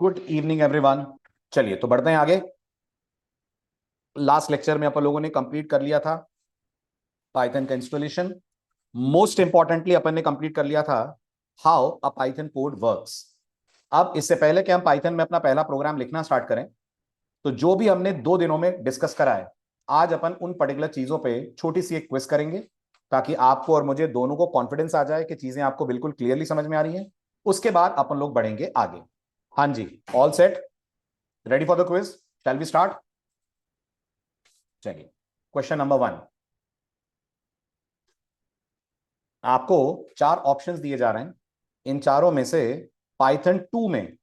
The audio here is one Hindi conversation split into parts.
Good evening everyone. चलिए तो बढ़ते हैं आगे। लास्ट लेक्चर में अपन लोगों ने कंप्लीट कर लिया था पाइथन का इंस्टॉलेशन। मोस्ट इंपॉर्टेंटली अपन ने कंप्लीट कर लिया था how a Python code works. अब इससे पहले कि हम पाइथन में अपना पहला प्रोग्राम लिखना स्टार्ट करें, तो जो भी हमने 2 दिनों में डिस्कस करा है, आज अपन उन पर्टिकुलर चीजों पे छोटी सी एक क्विज करेंगे, ताकि आपको और मुझे दोनों को कॉन्फिडेंस आ जाए कि चीजें आपको बिल्कुल क्लियरली समझ में आ रही हैं। उसके बाद अपन लोग बढ़ेंगे आगे। हाँ जी, all set, ready for the quiz? Shall we start? चलिए, क्वेश्चन नंबर 1। आपको 4 ऑप्शंस दिए जा रहे हैं। इन चारों में से पाइथन 2 में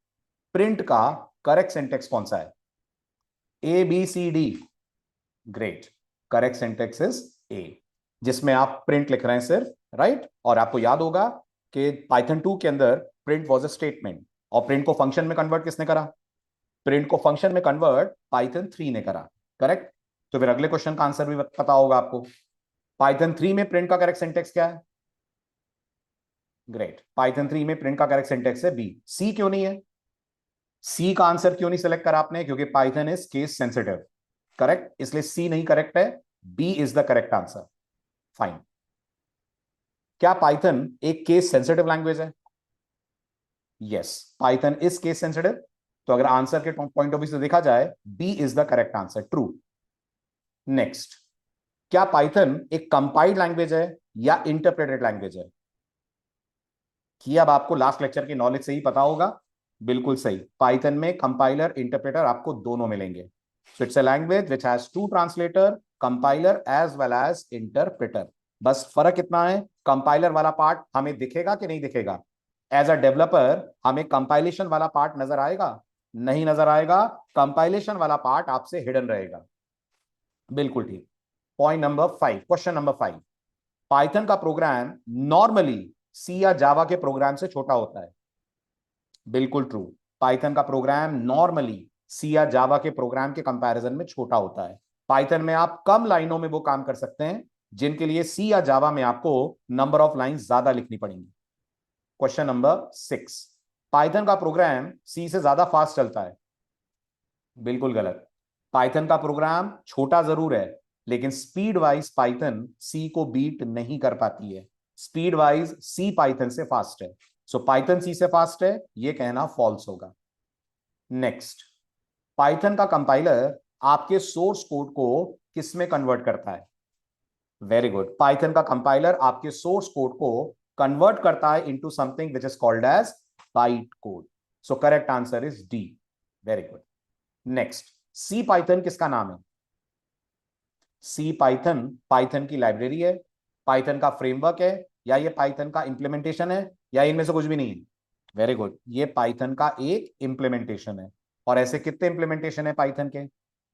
प्रिंट का करेक्ट सिंटेक्स कौन सा है? A B C D. Great, correct syntax is A, जिसमें आप प्रिंट लिख रहे हैं सिर्फ, राइट। और आपको याद होगा कि पाइथन 2 के अंदर प्रिंट वाज अ स्टेटमेंट, और प्रिंट को फंक्शन में कन्वर्ट किसने करा? प्रिंट को फंक्शन में कन्वर्ट पाइथन 3 ने करा, करेक्ट। तो फिर अगले क्वेश्चन का आंसर भी पता होगा आपको। पाइथन 3 में प्रिंट का करेक्ट सिंटेक्स क्या है? ग्रेट, पाइथन 3 में प्रिंट का करेक्ट सिंटेक्स है बी। सी क्यों नहीं है? सी का आंसर क्यों नहीं सिलेक्ट करा आपने? क्योंकि Python is case sensitive, correct, इसलिए सी नहीं करेक्ट है, B is the correct answer. Fine. क्या पाइथन एक केस सेंसिटिव लैंग्वेज है? Yes, Python is case sensitive. तो अगर आंसर के पॉइंट ऑफ व्यू से देखा जाए, B is the correct answer, true. Next, क्या पाइथन एक कंपाइल्ड लैंग्वेज है या इंटरप्रेटेड लैंग्वेज है? कि अब आपको लास्ट लेक्चर की नॉलेज से ही पता होगा, बिल्कुल सही। पाइथन में कंपाइलर इंटरप्रेटर आपको दोनों मिलेंगे। So it's a language which has 2 translator, compiler as well as interpreter. बस फर्क इतना है, कंपाइलर वाला पार्ट हमें दिखेगा कि नहीं दिखेगा? एज अ डेवलपर हमें कंपाइलेशन वाला पार्ट नजर आएगा? नहीं नजर आएगा, कंपाइलेशन वाला पार्ट आपसे हिडन रहेगा। बिल्कुल ठीक। Point number 5, question number 5। Python का प्रोग्राम नॉर्मली सी या जावा के प्रोग्राम से छोटा होता है। बिल्कुल ट्रू, पाइथन का प्रोग्राम नॉर्मली सी या जावा के प्रोग्राम के कंपैरिजन में छोटा होता है। पाइथन में आप कम लाइनों में वो काम कर सकते हैं जिनके लिए सी या जावा में आपको नंबर ऑफ लाइंस ज्यादा लिखनी पड़ेंगी। Question number 6। पाइथन का प्रोग्राम सी से ज्यादा फास्ट चलता है। बिल्कुल गलत। पाइथन का प्रोग्राम छोटा जरूर है, लेकिन स्पीड वाइज पाइथन सी को बीट नहीं कर पाती है। स्पीड वाइज सी पाइथन से फास्ट है। सो पाइथन सी से फास्ट है, यह कहना फॉल्स होगा। नेक्स्ट, पाइथन का कंपाइलर आपके सोर्स कोड को किस में कन्वर्ट करता है? वेरी गुड, पाइथन का कंपाइलर आपके सोर्स कोड को कन्वर्ट करता है into something which is called as byte code. So correct answer is D. Very good. Next, C Python किसका नाम है? सी पाइथन पाइथन की लाइब्रेरी है, पाइथन का फ्रेमवर्क है, या ये पाइथन का इंप्लीमेंटेशन है, या इनमें से कुछ भी नहीं है? वेरी गुड, ये पाइथन का एक इंप्लीमेंटेशन है। और ऐसे कितने इंप्लीमेंटेशन है पाइथन के?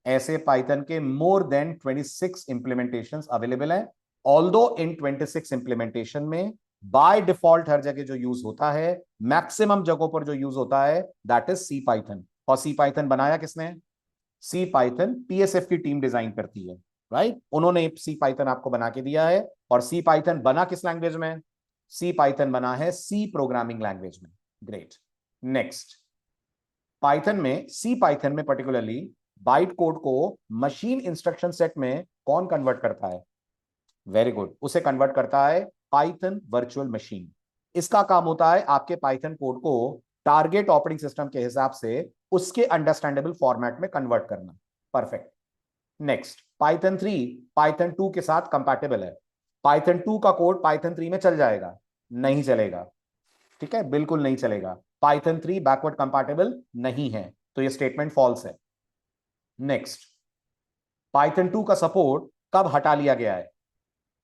ऐसे पाइथन के मोर देन 26 इंप्लीमेंटेशंस अवेलेबल हैं। ऑल्दो इन 26 इंप्लीमेंटेशन में बाय डिफॉल्ट हर जगह जो यूज होता है, मैक्सिमम जगहों पर जो यूज होता है, दैट इज सी पाइथन। और सी पाइथन बनाया किसने? सी पाइथन पीएसएफ की टीम डिजाइन करती है, राइट। उन्होंने सी पाइथन आपको बना के दिया है। और सी पाइथन बना किस लैंग्वेज में? सी पाइथन बना है सी प्रोग्रामिंग लैंग्वेज में। ग्रेट। नेक्स्ट, पाइथन में, सी पाइथन में पर्टिकुलरली बाइट कोड को मशीन इंस्ट्रक्शन सेट में कौन कन्वर्ट करता है? वेरी गुड, उसे कन्वर्ट करता है पाइथन वर्चुअल मशीन। इसका काम होता है आपके पाइथन कोड को टारगेट ऑपरेटिंग सिस्टम के हिसाब से उसके अंडरस्टैंडेबल फॉर्मेट में कन्वर्ट करना। परफेक्ट। नेक्स्ट, पाइथन 3 पाइथन 2 के साथ कंपैटिबल है। पाइथन 2 का कोड पाइथन 3 में चल जाएगा? नहीं चलेगा। ठीक है, बिल्कुल नहीं चलेगा। पाइथन 3 बैकवर्ड कंपैटिबल नहीं है, तो यह स्टेटमेंट फॉल्स है। नेक्स्ट, पाइथन 2 का सपोर्ट कब हटा लिया गया है?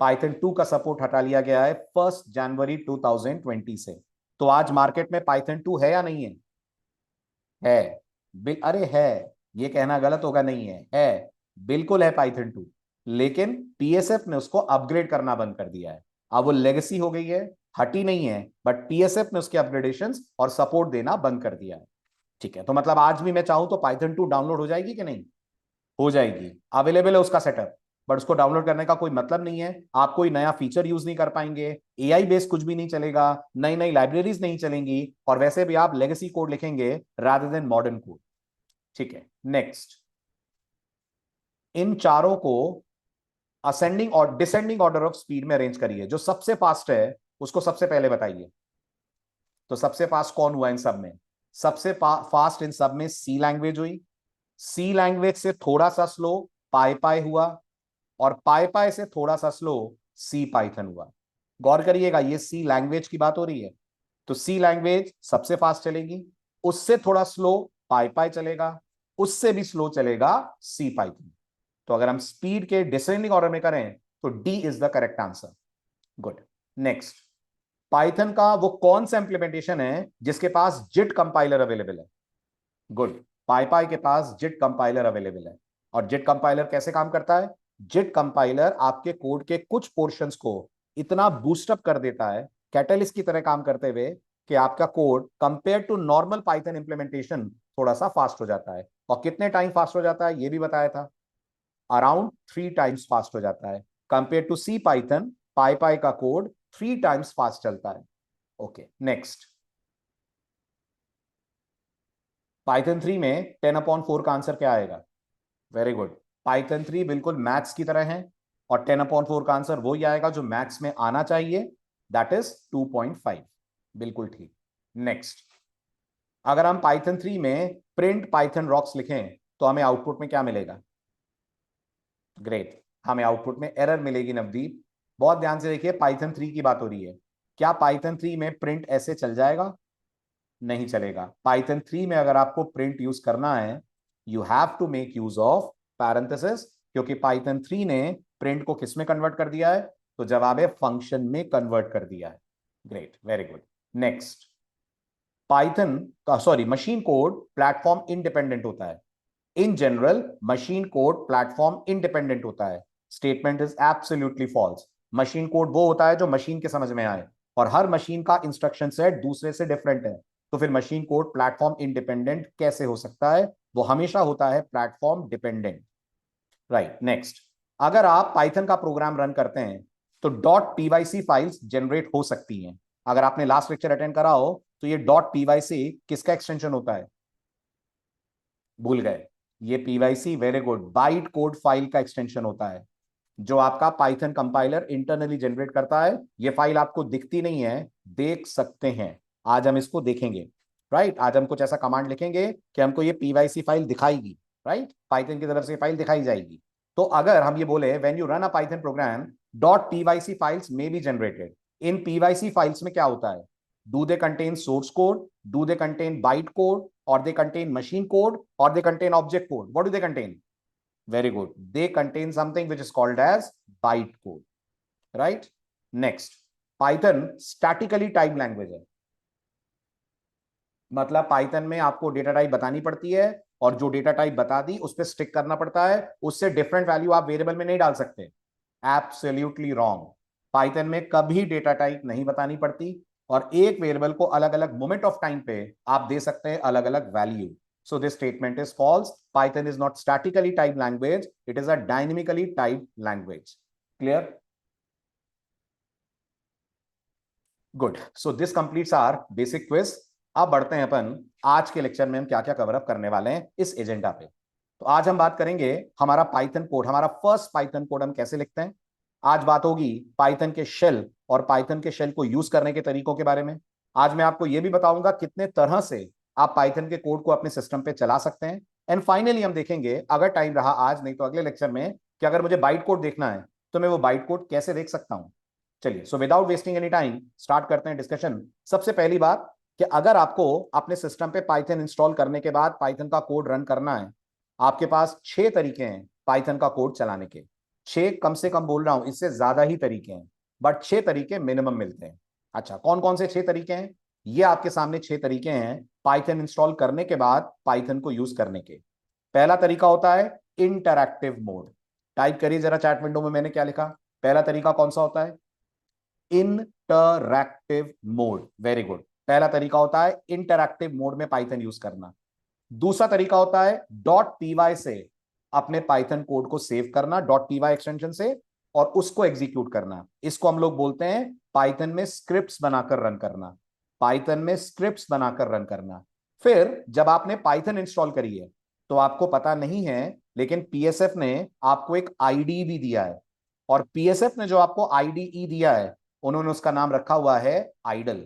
पाइथन 2 का सपोर्ट हटा लिया गया है 1 जनवरी 2020 से। तो आज मार्केट में पाइथन 2 है या नहीं है? है। अरे है, ये कहना गलत होगा, नहीं है बिल्कुल है पाइथन 2। लेकिन पीएसएफ ने उसको अपग्रेड करना बंद कर दिया है। अब वो लेगेसी हो गई है, हटी नहीं है, बट पीएसएफ ने उसके अपग्रेडेशंस और सपोर्ट देना बंद कर दिया है। ठीक है, तो मतलब आज भी मैं चाहूं तो पाइथन 2 डाउनलोड हो जाएगी कि नहीं? हो जाएगी, अवेलेबल है उसका सेटअप। बट उसको डाउनलोड करने का कोई मतलब नहीं है, आप कोई नया फीचर यूज नहीं कर पाएंगे, एआई बेस्ड कुछ भी नहीं चलेगा, नई नई लाइब्रेरीज नहीं चलेंगी, और वैसे भी आप लेगेसी कोड लिखेंगे रादर देन मॉडर्न कोड। ठीक है, नेक्स्ट। इन चारों को असेंडिंग और डिसेंडिंग ऑर्डर ऑफ स्पीड में अरेंज करिए, जो सबसे फास्ट है उसको सबसे पहले बताइए। तो सबसे फास्ट कौन हुआ इन सब में? सबसे फास्ट इन सब में सी लैंग्वेज हुई, सी लैंग्वेज से थोड़ा सा स्लो पाई पाई हुआ, और पाई पाई से थोड़ा सा स्लो सी पाइथन हुआ। गौर करिएगा, ये सी लैंग्वेज की बात हो रही है, तो सी लैंग्वेज सबसे फास्ट चलेगी, उससे थोड़ा स्लो पाई पाई चलेगा, उससे भी स्लो चलेगा सी पाइथन। तो अगर हम स्पीड के डिसेंडिंग ऑर्डर में करें तो D is the correct answer. Good, next. Python का वो कौन सा इंप्लीमेंटेशन है जिसके पास जिट कंपाइलर अवेलेबल है? गुड, पाई के पास जिट कंपाइलर अवेलेबल है। और जिट कंपाइलर कैसे काम करता है? जिट कंपाइलर आपके कोड के कुछ पोर्शंस को इतना बूस्टअप कर देता है, कैटलिस्ट की तरह काम करते हुए, कि आपका code compare to normal Python implementation थोड़ा सा फास्ट हो जाता है। और कितने टाइम फास्ट हो जाता है ये भी बताया था, अराउंड 3 टाइम्स फास्ट हो जाता है। कंपेयर टू सी पाइथन, पाई का कोड 3 टाइम्स फास्ट चलता है। Okay, next. पाइथन 3 में 10/4 का आंसर क्या आएगा? वेरी गुड, पाइथन 3 बिल्कुल मैथ्स की तरह है, और 10/4 का आंसर वही आएगा जो मैथ्स में आना चाहिए, दैट इज 2.5। बिल्कुल ठीक। नेक्स्ट, अगर हम पाइथन 3 में प्रिंट पाइथन रॉक्स लिखें तो हमें आउटपुट में क्या मिलेगा? ग्रेट, हमें आउटपुट में एरर मिलेगी नवदीप। बहुत ध्यान से देखिए, पाइथन 3 की बात हो रही है। क्या पाइथन 3 में प्रिंट ऐसे चल जाएगा? नहीं चलेगा। पाइथन 3 में अगर आपको प्रिंट यूज करना है, you have to make use of parenthesis, क्योंकि पाइथन 3 ने प्रिंट को किस में कन्वर्ट कर दिया है? तो जवाब है फंक्शन में कन्वर्ट कर दिया है। Great, very good. Next, Python का sorry machine code platform independent होता है। In general machine code platform independent होता है। Statement is absolutely false. Machine code वो होता है जो मशीन के समझ में आए, और हर मशीन का इंस्ट्रक्शन सेट दूसरे से डिफरेंट है। तो फिर मशीन कोड प्लेटफॉर्म इंडिपेंडेंट कैसे हो सकता है? वो हमेशा होता है प्लेटफॉर्म डिपेंडेंट। Right, next. अगर आप पाइथन का प्रोग्राम रन करते हैं तो .pyc फाइल्स जनरेट हो सकती हैं। अगर आपने लास्ट लेक्चर अटेंड करा हो तो ये .pyc किसका एक्सटेंशन होता है? भूल गए? ये PYC, very good, byte code file का एक्सटेंशन होता है, जो आपका पाइथन कंपाइलर इंटरनली जनरेट करता है। ये फाइल आपको दिखती नहीं है, देख सकते हैं। आज हम इसको देखेंगे। राइट, आज हम कुछ ऐसा कमांड लिखेंगे कि हमको ये पीवाईसी फाइल दिखाएगी। राइट, पाइथन की तरफ से फाइल दिखाई जाएगी। तो अगर हम ये बोले when you run a Python program .pyc files may be generated, in PYC files में क्या होता है? Do they contain source code, do they contain byte code, or they contain machine code, or they contain object code? What do they contain? Very good, they contain something which is called as byte code. Right, next, python statically typed language है। मतलब पाइथन में आपको डेटा टाइप बतानी पड़ती है, और जो डेटा टाइप बता दी उस पर स्टिक करना पड़ता है, उससे डिफरेंट वैल्यू आप वेरिएबल में नहीं डाल सकते। एब्सोल्युटली रॉन्ग, पाइथन में कभी डेटा टाइप नहीं बतानी पड़ती, और एक वेरिएबल को अलग अलग मोमेंट ऑफ टाइम पे आप दे सकते हैं अलग अलग value. So this statement is false. Python is not statically typed language, it is a dynamically typed language. Clear? Good, so this completes our basic quiz. अब बढ़ते हैं अपन आज के लेक्चर में हम क्या क्या कवर अप करने वाले हैं इस एजेंडा पे। तो आज हम बात करेंगे हमारा पाइथन कोड, हमारा फर्स्ट पाइथन कोड हम कैसे लिखते हैं। आज बात होगी पाइथन के शेल और पाइथन के शेल को यूज करने के तरीकों के बारे में। आज मैं आपको यह भी बताऊंगा कितने तरह से आप पाइथन के कोड को अपने सिस्टम पे चला सकते हैं। एंड फाइनली हम देखेंगे, अगर टाइम रहा आज नहीं तो अगले लेक्चर में, कि अगर मुझे बाइट कोड देखना है तो मैं वो बाइट कोड कैसे देख सकता हूं। चलिए, so without wasting any time start करते हैं डिस्कशन। सबसे पहली बात कि अगर आपको अपने सिस्टम पे पाइथन इंस्टॉल करने के बाद पाइथन का कोड रन करना है, आपके पास 6 तरीके हैं पाइथन का कोड चलाने के। 6 कम से कम बोल रहा हूं, इससे ज्यादा ही तरीके हैं, बट 6 तरीके मिनिमम मिलते हैं। अच्छा, कौन कौन से 6 तरीके हैं? ये आपके सामने 6 तरीके हैं पाइथन इंस्टॉल करने के बाद पाइथन को यूज करने के। पहला तरीका होता है इंटरैक्टिव मोड। टाइप करिए जरा चैट विंडो में मैंने क्या लिखा। पहला तरीका कौन सा होता है? Interactive mode. वेरी गुड, पहला तरीका होता है इंटरैक्टिव मोड में पाइथन यूज करना। दूसरा तरीका होता है .py से अपने पाइथन कोड को सेव करना .py एक्सटेंशन से और उसको एग्जीक्यूट करना। इसको हम लोग बोलते हैं पाइथन में स्क्रिप्ट्स बनाकर रन करना। पाइथन में स्क्रिप्ट्स बनाकर रन करना। फिर जब आपने पाइथन इंस्टॉल करी है तो आपको पता नहीं है, लेकिन पीएसएफ ने आपको एक आईडी भी दिया है, और पीएसएफ ने जो आपको आईडीई दिया है उन्होंने उसका नाम रखा हुआ है आइडल।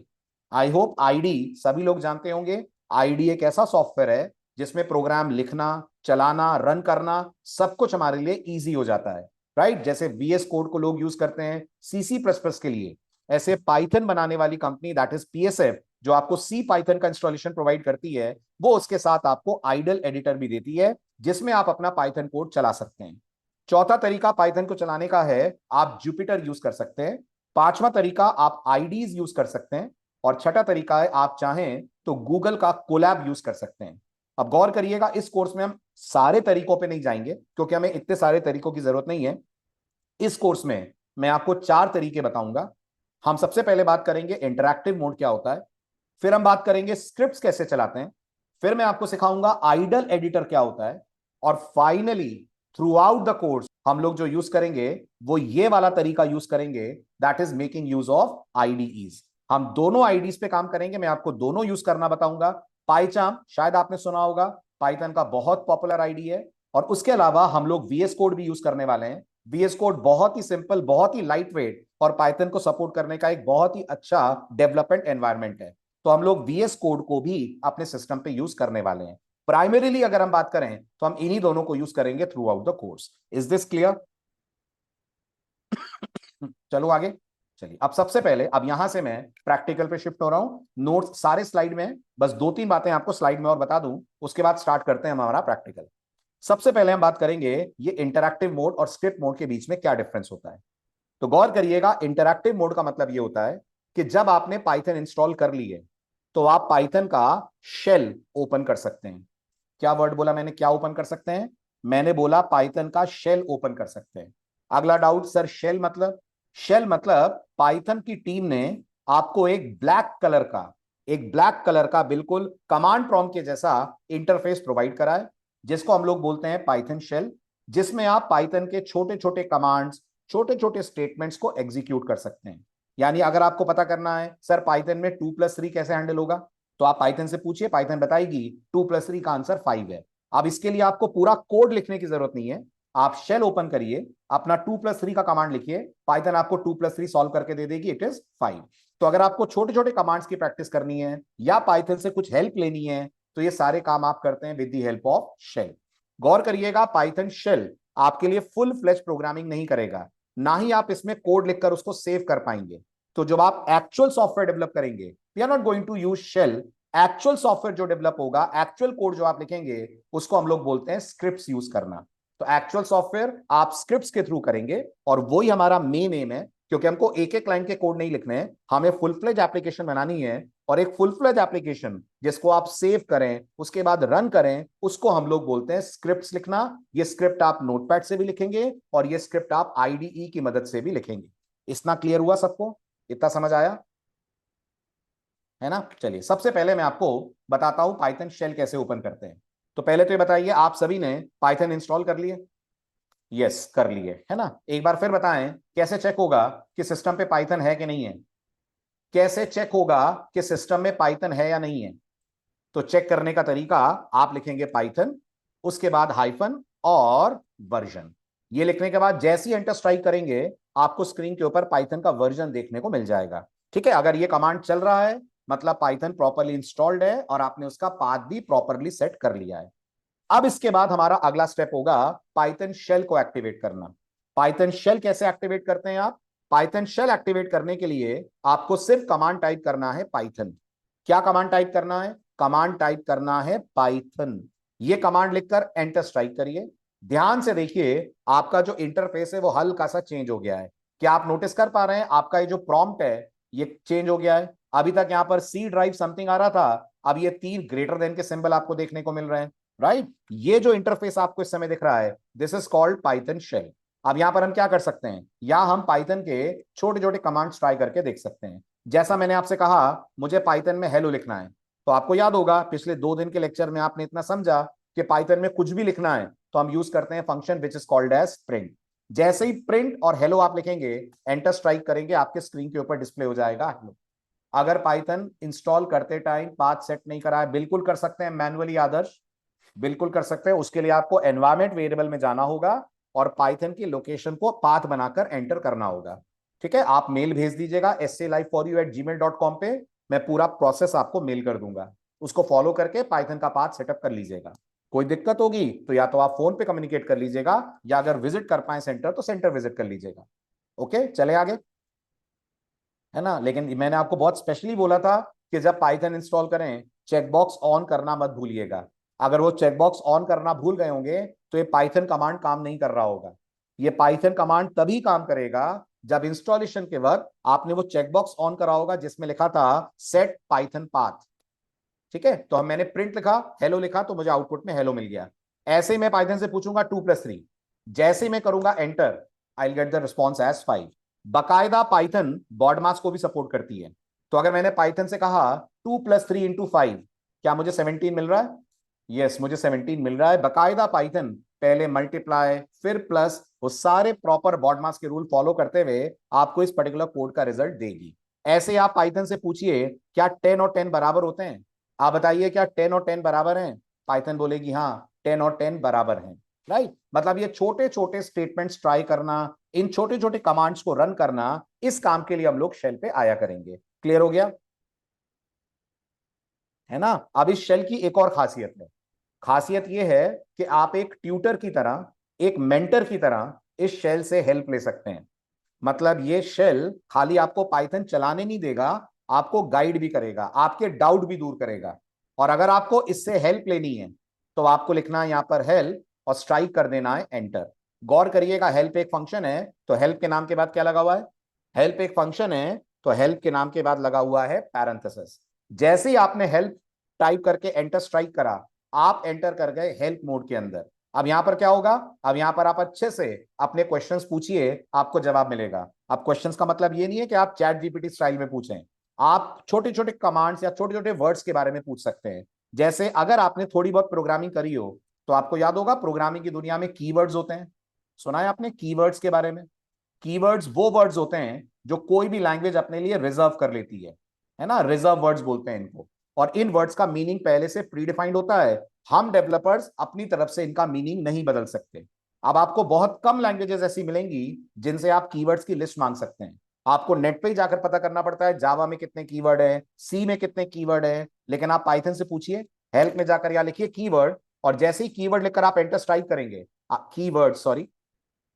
आई होप आईडी सभी लोग जानते होंगे। आईडी एक ऐसा सॉफ्टवेयर है जिसमें प्रोग्राम लिखना, चलाना, रन करना सब कुछ हमारे लिए इजी हो जाता है, राइट। जैसे वीएस कोड को लोग यूज करते हैं सीसी प्लस प्लस के लिए, ऐसे पाइथन बनाने वाली कंपनी दैट इज पीएसएफ जो आपको सी पाइथन का इंस्टॉलेशन प्रोवाइड करती है, वो उसके साथ आपको आइडल एडिटर भी देती है जिसमें आप अपना पाइथन कोड चला सकते हैं। चौथा तरीका पाइथन को चलाने का है, आप जुपिटर यूज कर सकते हैं। पांचवा तरीका आप आईडीज यूज कर सकते हैं। और छठा तरीका है आप चाहें तो गूगल का कोलैब यूज कर सकते हैं। अब गौर करिएगा, इस कोर्स में हम सारे तरीकों पे नहीं जाएंगे क्योंकि हमें इतने सारे तरीकों की जरूरत नहीं है। इस कोर्स में मैं आपको 4 तरीके बताऊंगा। हम सबसे पहले बात करेंगे इंटरैक्टिव मोड क्या होता है, फिर हम बात करेंगे स्क्रिप्ट्स कैसे चलाते हैं, फिर मैं आपको सिखाऊंगा आइडल एडिटर क्या होता है, और finally through out the course हम लोग जो यूज करेंगे वो ये वाला तरीका यूज करेंगे, that is making use of IDEs. हम दोनों आईडीज पे काम करेंगे, मैं आपको दोनों यूज करना बताऊंगा। पाइचार्म शायद आपने सुना होगा, पाइथन का बहुत पॉपुलर आईडी है। और उसके अलावा हम लोग वीएस कोड भी यूज करने वाले हैं। वीएस कोड बहुत ही सिंपल, बहुत ही लाइट वेट और पाइथन को सपोर्ट करने का एक बहुत ही अच्छा डेवलपमेंट एनवायरनमेंट है। तो हम लोग वीएस कोड को भी अपने सिस्टम पे यूज करने वाले हैं। प्राइमरीली अगर हम बात करें तो हम इन्हीं दोनों को यूज करेंगे through out the course. Is this clear? चलो आगे। चलिए, अब सबसे पहले अब यहां से मैं प्रैक्टिकल पे शिफ्ट हो रहा हूं। नोट्स सारे स्लाइड में हैं, बस 2-3 बातें आपको स्लाइड में और बता दूं, उसके बाद स्टार्ट करते हैं हमारा प्रैक्टिकल। सबसे पहले हम बात करेंगे ये इंटरैक्टिव मोड और स्क्रिप्ट मोड के बीच में क्या डिफरेंस होता है। तो गौर करिएगा, इंटरैक्टिव मोड का मतलब ये होता है कि जब आपने पाइथन इंस्टॉल कर ली है तो आप पाइथन का शेल ओपन कर सकते हैं। क्या वर्ड बोला मैंने, क्या ओपन कर सकते हैं? मैंने बोला पाइथन का शेल ओपन कर सकते हैं। अगला डाउट, सर शेल मतलब? शेल मतलब पाइथन की टीम ने आपको एक ब्लैक कलर का बिल्कुल कमांड प्रॉम्प्ट के जैसा इंटरफेस प्रोवाइड करा है, जिसको हम लोग बोलते हैं पाइथन शेल, जिसमें आप पाइथन के छोटे छोटे कमांड्स, छोटे छोटे स्टेटमेंट्स को एग्जीक्यूट कर सकते हैं। यानी अगर आपको पता करना है सर पाइथन में 2+3 कैसे हैंडल होगा, तो आप पाइथन से पूछिए, पाइथन बताएगी 2+3 का आंसर 5 है। अब इसके लिए आपको पूरा कोड लिखने की जरूरत नहीं है, आप शेल ओपन करिए, अपना 2+3 का कमांड लिखिए, पाइथन आपको 2+3 सॉल्व करके दे देगी, इट इज 5। तो अगर आपको छोटे छोटे कमांड्स की प्रैक्टिस करनी है या पाइथन से कुछ हेल्प लेनी है तो ये सारे काम आप करते हैं with the help of shell. गौर करिएगा, पाइथन शेल आपके लिए फुल फ्लेज प्रोग्रामिंग नहीं करेगा, ना ही आप इसमें कोड लिखकर उसको सेव कर पाएंगे। तो जब आप एक्चुअल सॉफ्टवेयर डेवलप करेंगे, we are not going to use shell. Actual software जो डेवलप होगा, एक्चुअल कोड जो आप लिखेंगे, उसको हम लोग बोलते हैं स्क्रिप्ट्स यूज करना। तो एक्चुअल सॉफ्टवेयर आप स्क्रिप्ट्स के थ्रू करेंगे और वही हमारा मेन एम है, क्योंकि हमको एक एक लाइन के कोड नहीं लिखने हैं, हमें फुल फ्लेज एप्लीकेशन बनानी है। और एक फुल फ्लेज एप्लीकेशन जिसको आप सेव करें, उसके बाद रन करें, उसको हम लोग बोलते हैं स्क्रिप्ट्स लिखना। ये स्क्रिप्ट आप नोटपैड से भी लिखेंगे और ये स्क्रिप्ट आप आईडीई की मदद से भी लिखेंगे। इतना क्लियर हुआ सबको? इतना समझ आया है ना? चलिए, सबसे पहले मैं आपको बताता हूं पाइथन शेल कैसे ओपन करते हैं। तो पहले तो ये बताइए, आप सभी ने पाइथन इंस्टॉल कर लिए? यस, कर लिए है ना? एक बार फिर बताएं, कैसे चेक होगा कि सिस्टम पे पाइथन है कि नहीं है? कैसे चेक होगा कि सिस्टम में पाइथन है या नहीं है? तो चेक करने का तरीका, आप लिखेंगे पाइथन, उसके बाद हाइफन और वर्जन। ये लिखने के बाद जैसे ही एंटर स्ट्राइक करेंगे, आपको स्क्रीन के ऊपर पाइथन का वर्जन देखने को मिल जाएगा। ठीक है, अगर ये कमांड चल रहा है मतलब पाइथन प्रॉपर्ली इंस्टॉल्ड है और आपने उसका पाथ भी प्रॉपर्ली सेट कर लिया है। अब इसके बाद हमारा अगला स्टेप होगा पाइथन शेल को एक्टिवेट करना। पाइथन शेल कैसे एक्टिवेट करते हैं आप? पाइथन शेल एक्टिवेट करने के लिए आपको सिर्फ कमांड टाइप करना है पाइथन। क्या कमांड टाइप करना है? कमांड टाइप करना है पाइथन। ये कमांड लिखकर एंटर स्ट्राइक करिए। ध्यान से देखिए, आपका जो इंटरफेस है वो हल्का सा चेंज हो गया है। क्या आप नोटिस कर पा रहे हैं? आपका ये जो प्रॉम्प्ट है ये चेंज हो गया है। अभी तक यहां पर सी ड्राइव समथिंग आ रहा था, अब ये 3 ग्रेटर देन के सिंबल आपको देखने को मिल रहे हैं, राइट? ये जो इंटरफेस आपको इस समय दिख रहा है, this is called Python shell. अब यहां पर हम क्या कर सकते हैं, या हम पाइथन के छोटे छोटे कमांड्स ट्राई करके देख सकते हैं। जैसा मैंने आपसे कहा, मुझे पाइथन में हेलो लिखना है, तो आपको याद होगा पिछले 2 दिन के लेक्चर में आपने इतना समझा कि पाइथन में कुछ भी लिखना है तो हम यूज करते हैं function which is called as print. जैसे ही प्रिंट और हेलो आप लिखेंगे, एंटर स्ट्राइक करेंगे, आपके स्क्रीन के ऊपर डिस्प्ले हो जाएगा हेलो। अगर पाइथन इंस्टॉल करते टाइम पाथ सेट नहीं करा है, बिल्कुल कर सकते हैं मैनुअली आदर्श, बिल्कुल कर सकते हैं। उसके लिए आपको एनवायरमेंट वेरिएबल में जाना होगा और पाइथन की लोकेशन को पाथ बनाकर एंटर करना होगा। ठीक है, आप मेल भेज दीजिएगा essalive4u@gmail.com पे, मैं पूरा प्रोसेस आपको मेल कर दूंगा। उसको फॉलो करके पाइथन का पाथ सेटअप कर लीजिएगा। कोई दिक्कत होगी तो या तो आप फोन पे कम्युनिकेट कर लीजिएगा, या अगर विजिट कर पाए सेंटर तो सेंटर विजिट कर लीजिएगा। ओके, चले आगे, है ना। लेकिन मैंने आपको बहुत स्पेशली बोला था कि जब पाइथन इंस्टॉल करें चेकबॉक्स ऑन करना मत भूलिएगा। अगर वो चेकबॉक्स ऑन करना भूल गए होंगे तो ये पाइथन कमांड काम नहीं कर रहा होगा। ये पाइथन कमांड तभी काम करेगा जब इंस्टॉलेशन के वक्त आपने वो चेकबॉक्स ऑन करा होगा जिसमें लिखा था सेट पाइथन पाथ। ठीक है, तो मैंने प्रिंट लिखा, हेलो लिखा, तो मुझे आउटपुट में हेलो मिल गया। ऐसे ही मैं पाइथन से पूछूंगा 2+3, जैसे ही मैं करूंगा enter, I get the response as 5। बाकायदा पाइथन बॉड मास को भी सपोर्ट करती है। तो अगर मैंने पाइथन से कहा 2+3 × 5, क्या मुझे 17 मिल रहा है? यस, मुझे 17 मिल रहा है। बाकायदा पाइथन पहले मल्टीप्लाई फिर प्लस, वो सारे प्रॉपर बॉड मास के रूल फॉलो करते हुए आपको इस पर्टिकुलर कोड का रिजल्ट देगी। ऐसे आप पाइथन से पूछिए क्या 10 और 10 बराबर होते हैं? आप बताइए क्या 10 और 10 बराबर हैं? पाइथन बोलेगी हाँ 10 और 10 बराबर हैं। राइट, मतलब ये छोटे छोटे स्टेटमेंट्स ट्राई करना, इन छोटे छोटे कमांड्स को रन करना, इस काम के लिए हम लोग शेल पे आया करेंगे। क्लियर हो गया, है ना। अब इस शेल की एक और खासियत है। खासियत यह है कि आप एक ट्यूटर की तरह, एक मेंटर की तरह इस शेल से हेल्प ले सकते हैं। मतलब ये शेल खाली आपको पाइथन चलाने नहीं देगा, आपको गाइड भी करेगा, आपके डाउट भी दूर करेगा। और अगर आपको इससे हेल्प लेनी है तो आपको लिखना है यहां पर हेल्प और स्ट्राइक कर देना है एंटर। गौर करिएगा, हेल्प एक फंक्शन है तो हेल्प के नाम के बाद क्या लगा हुआ है? हेल्प एक फंक्शन है तो हेल्प के नाम के बाद लगा हुआ है पैरेंथेसिस। जैसे ही आपने हेल्प टाइप करके एंटर स्ट्राइक करा, आप एंटर कर गए हेल्प मोड के अंदर। अब यहां पर क्या होगा? अब यहां पर आप अच्छे से अपने क्वेश्चंस पूछिए, आपको जवाब मिलेगा। अब क्वेश्चंस का मतलब ये नहीं है कि आप चैट जीपीटी स्टाइल में पूछें, आप छोटे छोटे कमांड्स या छोटे छोटे वर्ड्स के बारे में पूछ सकते हैं। जैसे अगर आपने थोड़ी बहुत प्रोग्रामिंग करी हो तो आपको याद होगा प्रोग्रामिंग की दुनिया में कीवर्ड्स होते हैं। सुना है आपने कीवर्ड्स के बारे में? कीवर्ड्स वो वर्ड्स होते हैं जो कोई भी लैंग्वेज अपने लिए रिजर्व कर लेती है ना, रिजर्व वर्ड्स बोलते हैं इनको। और इन वर्ड्स का मीनिंग पहले से प्री डिफाइंड होता है, हम डेवलपर्स अपनी तरफ से इनका मीनिंग नहीं बदल सकते। अब आपको बहुत कम लैंग्वेजेस ऐसी मिलेंगी जिनसे आप कीवर्ड्स की लिस्ट मांग सकते हैं। आपको नेट पे ही जाकर पता करना पड़ता है जावा में कितने कीवर्ड है, सी में कितने कीवर्ड है। लेकिन आप पाइथन से पूछिए, हेल्प में जाकर या लिखिए कीवर्ड, और जैसे ही कीवर्ड लिखकर आप एंटर स्ट्राइक करेंगे, कीवर्ड सॉरी